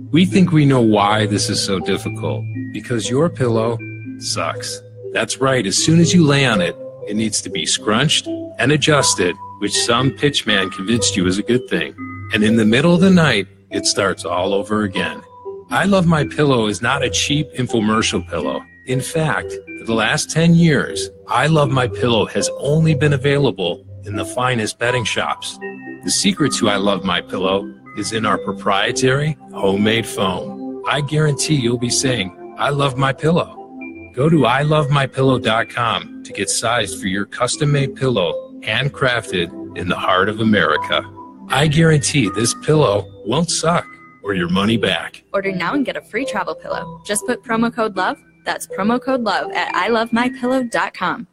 We think we know why this is so difficult. Because your pillow sucks. That's right. As soon as you lay on it, it needs to be scrunched and adjusted, which some pitchman convinced you is a good thing. And in the middle of the night, it starts all over again. I Love My Pillow is not a cheap infomercial pillow. In fact, for the last 10 years, I Love My Pillow has only been available in the finest bedding shops. The secret to I Love My Pillow is in our proprietary homemade foam. I guarantee you'll be saying, I love my pillow. Go to ilovemypillow.com to get sized for your custom-made pillow, handcrafted in the heart of America. I guarantee this pillow won't suck or your money back. Order now and get a free travel pillow. Just put promo code LOVE. That's promo code LOVE at ilovemypillow.com.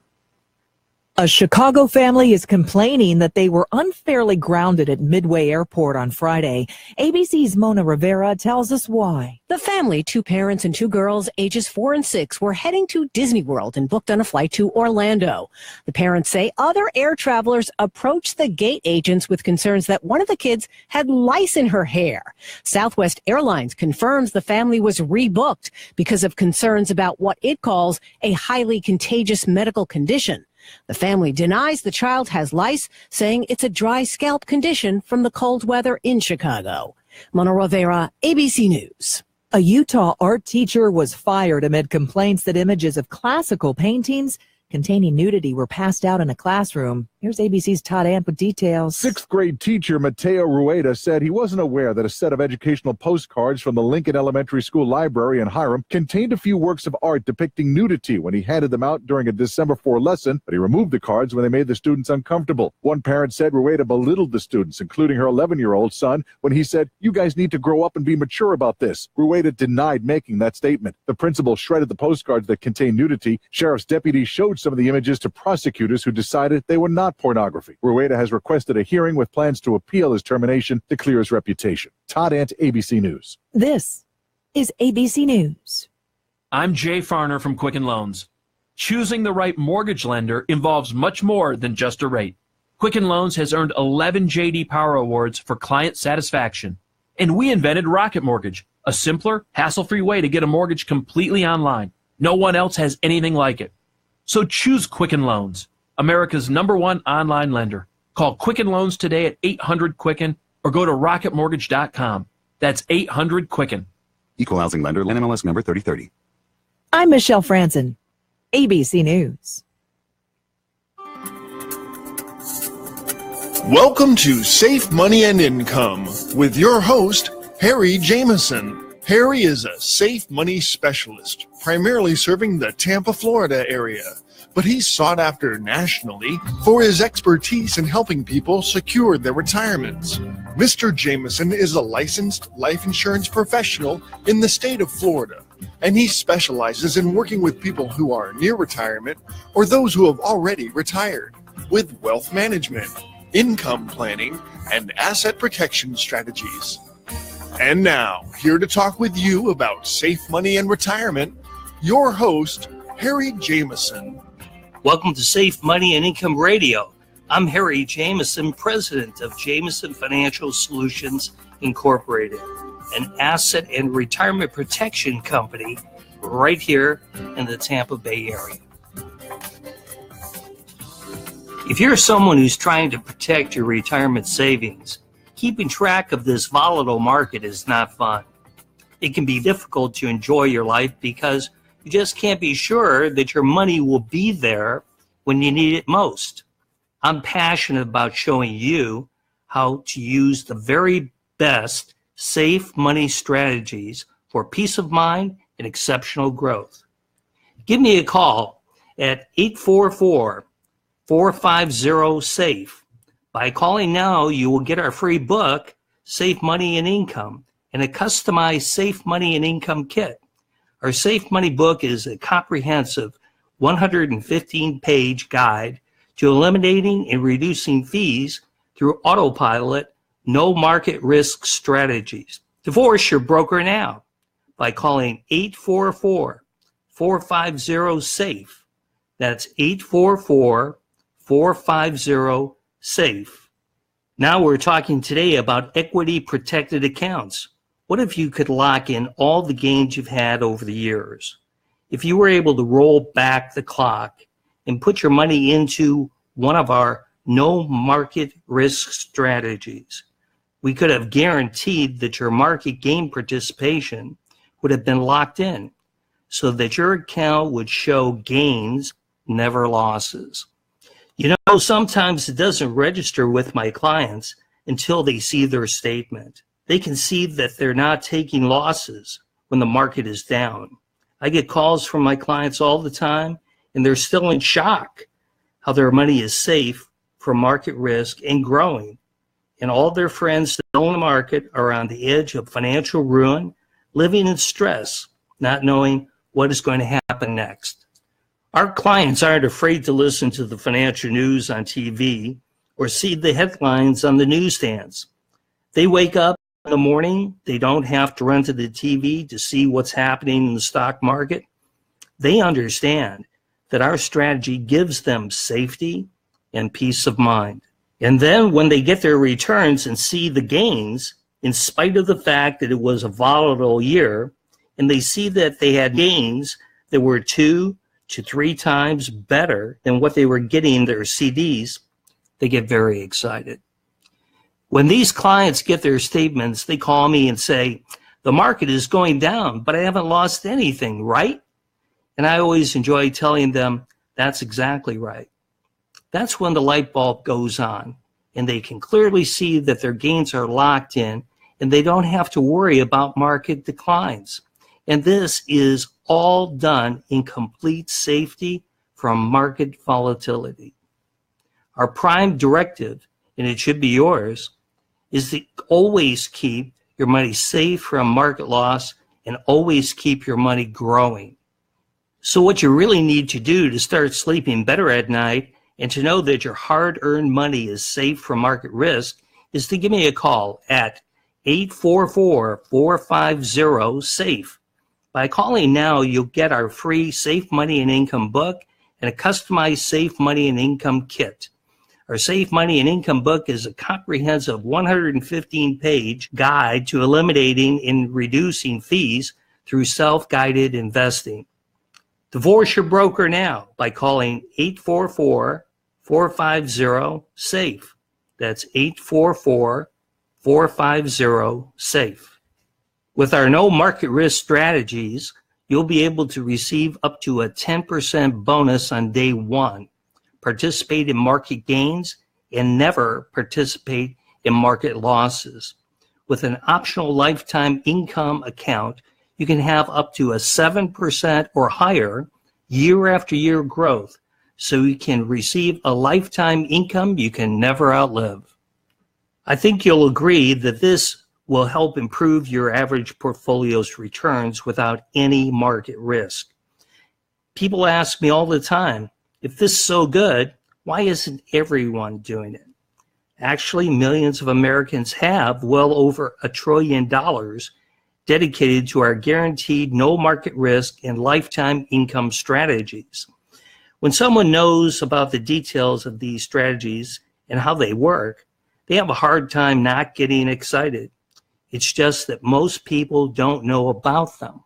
A Chicago family is complaining that they were unfairly grounded at Midway Airport on Friday. ABC's Mona Rivera tells us why. The family, 2 parents and 2 girls, ages 4 and 6, were heading to Disney World and booked on a flight to Orlando. The parents say other air travelers approached the gate agents with concerns that one of the kids had lice in her hair. Southwest Airlines confirms the family was rebooked because of concerns about what it calls a highly contagious medical condition. The family denies the child has lice, saying it's a dry scalp condition from the cold weather in Chicago. Mona Rivera, ABC News. A Utah art teacher was fired amid complaints that images of classical paintings containing nudity were passed out in a classroom. Here's ABC's Todd Ant with details. 6th grade teacher Mateo Rueda said he wasn't aware that a set of educational postcards from the Lincoln Elementary School library in Hiram contained a few works of art depicting nudity when he handed them out during a December 4 lesson, but he removed the cards when they made the students uncomfortable. One parent said Rueda belittled the students, including her 11-year-old son, when he said, "You guys need to grow up and be mature about this." Rueda denied making that statement. The principal shredded the postcards that contained nudity. Sheriff's deputies showed some of the images to prosecutors who decided they were not pornography. Rueda has requested a hearing with plans to appeal his termination to clear his reputation. Todd Ant, ABC News. This is ABC News. I'm Jay Farner from Quicken Loans. Choosing the right mortgage lender involves much more than just a rate. Quicken Loans has earned 11 J.D. Power Awards for client satisfaction. And we invented Rocket Mortgage, a simpler, hassle-free way to get a mortgage completely online. No one else has anything like it. So choose Quicken Loans, America's #1 online lender. Call Quicken Loans today at 800-QUICKEN or go to rocketmortgage.com. That's 800-QUICKEN. Equal housing lender, NMLS number 3030. I'm Michelle Franzen, ABC News. Welcome to Safe Money and Income with your host, Harry Jameson. Harry is a safe money specialist, primarily serving the Tampa, Florida area, but he's sought after nationally for his expertise in helping people secure their retirements. Mr. Jameson is a licensed life insurance professional in the state of Florida, and he specializes in working with people who are near retirement or those who have already retired with wealth management, income planning, and asset protection strategies. And now, here to talk with you about safe money and retirement, your host, Harry Jameson. Welcome to Safe Money and Income Radio. I'm Harry Jameson, president of Jameson Financial Solutions Incorporated, an asset and retirement protection company right here in the Tampa Bay area. If you're someone who's trying to protect your retirement savings, keeping track of this volatile market is not fun. It can be difficult to enjoy your life because you just can't be sure that your money will be there when you need it most. I'm passionate about showing you how to use the very best safe money strategies for peace of mind and exceptional growth. Give me a call at 844-450-SAFE. By calling now, you will get our free book, Safe Money and Income, and a customized Safe Money and Income kit. Our Safe Money book is a comprehensive 115-page guide to eliminating and reducing fees through autopilot, no market risk strategies. Divorce your broker now by calling 844-450-SAFE. That's 844-450-SAFE. Now we're talking today about equity protected accounts. What if you could lock in all the gains you've had over the years? If you were able to roll back the clock and put your money into one of our no market risk strategies, we could have guaranteed that your market gain participation would have been locked in so that your account would show gains, never losses. You know, sometimes it doesn't register with my clients until they see their statement. They can see that they're not taking losses when the market is down. I get calls from my clients all the time, and they're still in shock how their money is safe from market risk and growing. And all their friends still in the market are on the edge of financial ruin, living in stress, not knowing what is going to happen next. Our clients aren't afraid to listen to the financial news on TV or see the headlines on the newsstands. They wake up in the morning, they don't have to run to the TV to see what's happening in the stock market. They understand that our strategy gives them safety and peace of mind. And then when they get their returns and see the gains, in spite of the fact that it was a volatile year, and they see that they had gains that were 2 to 3 times better than what they were getting in their CDs, they get very excited. When these clients get their statements, they call me and say, the market is going down, but I haven't lost anything, right? And I always enjoy telling them, that's exactly right. That's when the light bulb goes on and they can clearly see that their gains are locked in and they don't have to worry about market declines. And this is all done in complete safety from market volatility. Our prime directive, and it should be yours, is to always keep your money safe from market loss and always keep your money growing. So what you really need to do to start sleeping better at night and to know that your hard-earned money is safe from market risk is to give me a call at 844-450-SAFE. By calling now, you'll get our free Safe Money and Income book and a customized Safe Money and Income kit. Our Safe Money and Income book is a comprehensive 115-page guide to eliminating and reducing fees through self-guided investing. Divorce your broker now by calling 844-450-SAFE. That's 844-450-SAFE. With our no market risk strategies, you'll be able to receive up to a 10% bonus on day one, participate in market gains, and never participate in market losses. With an optional lifetime income account, you can have up to a 7% or higher year after year growth, so you can receive a lifetime income you can never outlive. I think you'll agree that this will help improve your average portfolio's returns without any market risk. People ask me all the time, if this is so good, why isn't everyone doing it? Actually, millions of Americans have well over $1 trillion dedicated to our guaranteed no market risk and lifetime income strategies. When someone knows about the details of these strategies and how they work, they have a hard time not getting excited. It's just that most people don't know about them.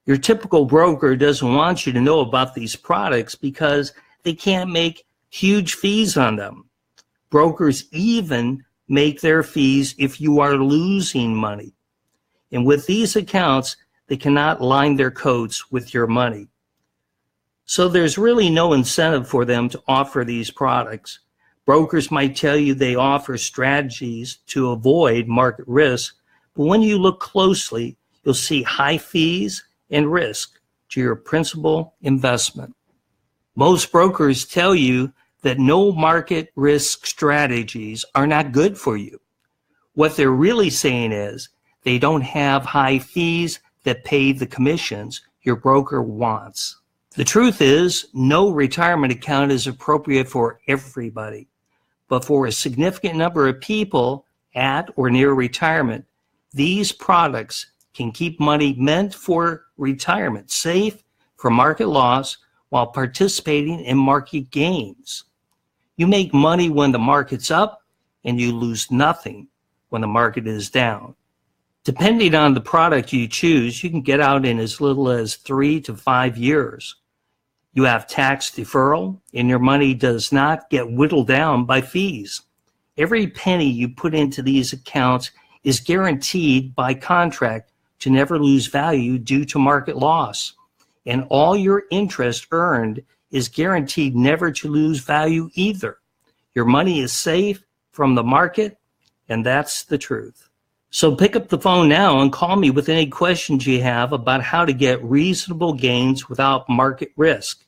Your typical broker doesn't want you to know about these products because they can't make huge fees on them. Brokers even make their fees if you are losing money. And with these accounts, they cannot line their coats with your money. So there's really no incentive for them to offer these products. Brokers might tell you they offer strategies to avoid market risk, but when you look closely, you'll see high fees and risk to your principal investment. Most brokers tell you that no market risk strategies are not good for you. What they're really saying is they don't have high fees that pay the commissions your broker wants. The truth is, no retirement account is appropriate for everybody, but for a significant number of people at or near retirement, these products can keep money meant for retirement safe from market loss while participating in market gains. You make money when the market's up and you lose nothing when the market is down. Depending on the product you choose, you can get out in as little as 3 to 5 years. You have tax deferral, and your money does not get whittled down by fees. Every penny you put into these accounts is guaranteed by contract to never lose value due to market loss. And all your interest earned is guaranteed never to lose value either. Your money is safe from the market, and that's the truth. So pick up the phone now and call me with any questions you have about how to get reasonable gains without market risk.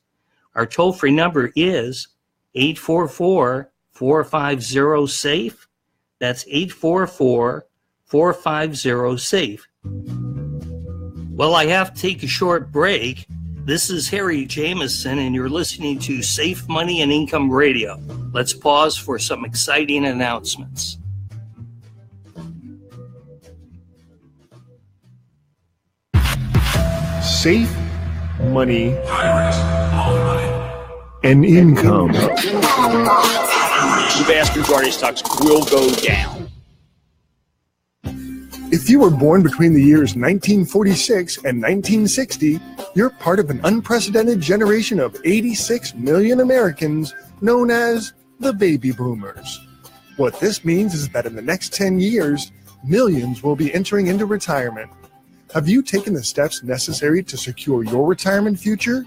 Our toll-free number is 844-450-SAFE. That's 844-450-SAFE. Well, I have to take a short break, This is Harry Jameson, and you're listening to Safe Money and Income Radio. Let's pause for some exciting announcements. Safe money and income. The vast majority of stocks will go down. If you were born between the years 1946 and 1960, you're part of an unprecedented generation of 86 million Americans known as the baby boomers. What this means is that in the next 10 years, millions will be entering into retirement. Have you taken the steps necessary to secure your retirement future?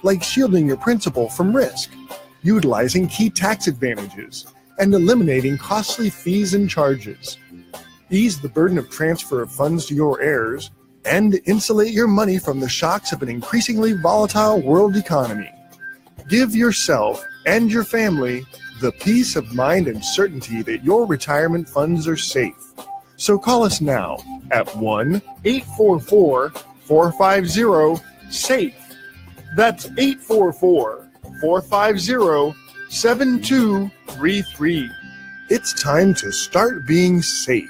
Like shielding your principal from risk, utilizing key tax advantages, and eliminating costly fees and charges. Ease the burden of transfer of funds to your heirs, and insulate your money from the shocks of an increasingly volatile world economy. Give yourself and your family the peace of mind and certainty that your retirement funds are safe. So call us now at 1-844-450-SAFE. That's 844-450-7233. It's time to start being safe.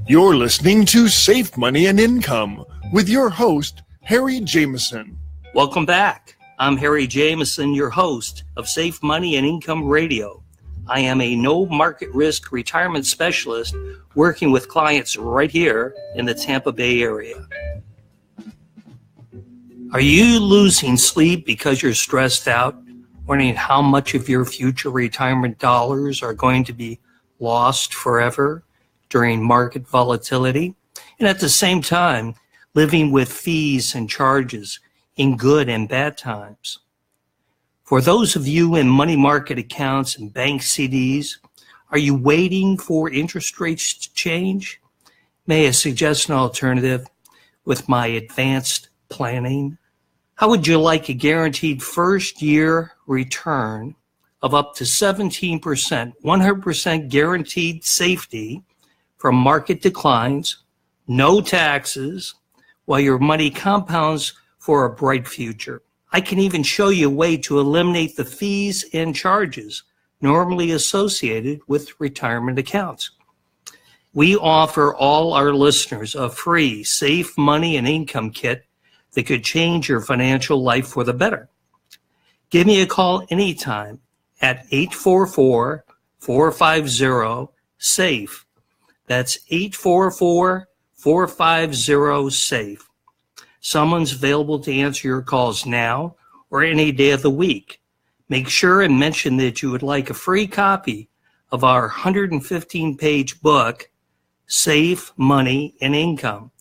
You're listening to Safe Money and Income with your host, Harry Jameson. Welcome back. I'm Harry Jameson, your host of Safe Money and Income Radio. I am a no market risk retirement specialist working with clients right here in the Tampa Bay area. Are you losing sleep because you're stressed out, wondering how much of your future retirement dollars are going to be lost forever during market volatility, and at the same time living with fees and charges in good and bad times? For those of you in money market accounts and bank CDs, are you waiting for interest rates to change? May I suggest an alternative with my advanced planning? How would you like a guaranteed first year return of up to 17%, 100% guaranteed safety from market declines, no taxes, while your money compounds for a bright future? I can even show you a way to eliminate the fees and charges normally associated with retirement accounts. We offer all our listeners a free Safe Money and Income kit that could change your financial life for the better. Give me a call anytime at 844-450-SAFE. That's 844-450-SAFE. Someone's available to answer your calls now or any day of the week. Make sure and mention that you would like a free copy of our 115-page book, Safe Money and Income,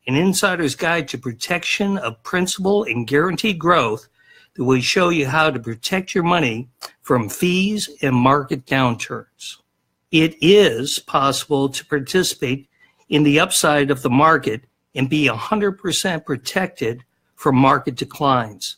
an insider's guide to protection of principal and guaranteed growth that will show you how to protect your money from fees and market downturns. It is possible to participate in the upside of the market and be 100% protected from market declines.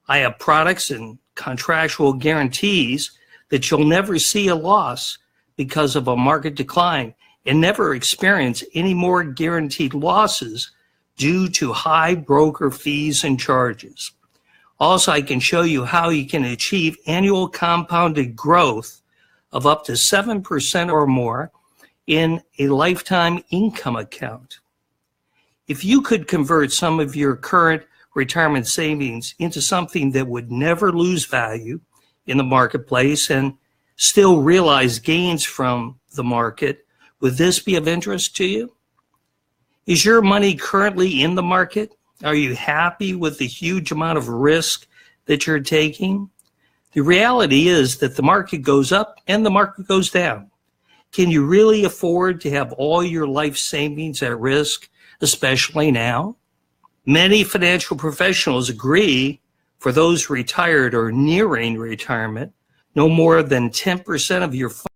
I have products and contractual guarantees that you'll never see a loss because of a market decline and never experience any more guaranteed losses due to high broker fees and charges. Also, I can show you how you can achieve annual compounded growth of up to 7% or more in a lifetime income account. If you could convert some of your current retirement savings into something that would never lose value in the marketplace and still realize gains from the market, would this be of interest to you? Is your money currently in the market? Are you happy with the huge amount of risk that you're taking? The reality is that the market goes up and the market goes down. Can you really afford to have all your life savings at risk, especially now? Many financial professionals agree for those retired or nearing retirement, no more than 10% of your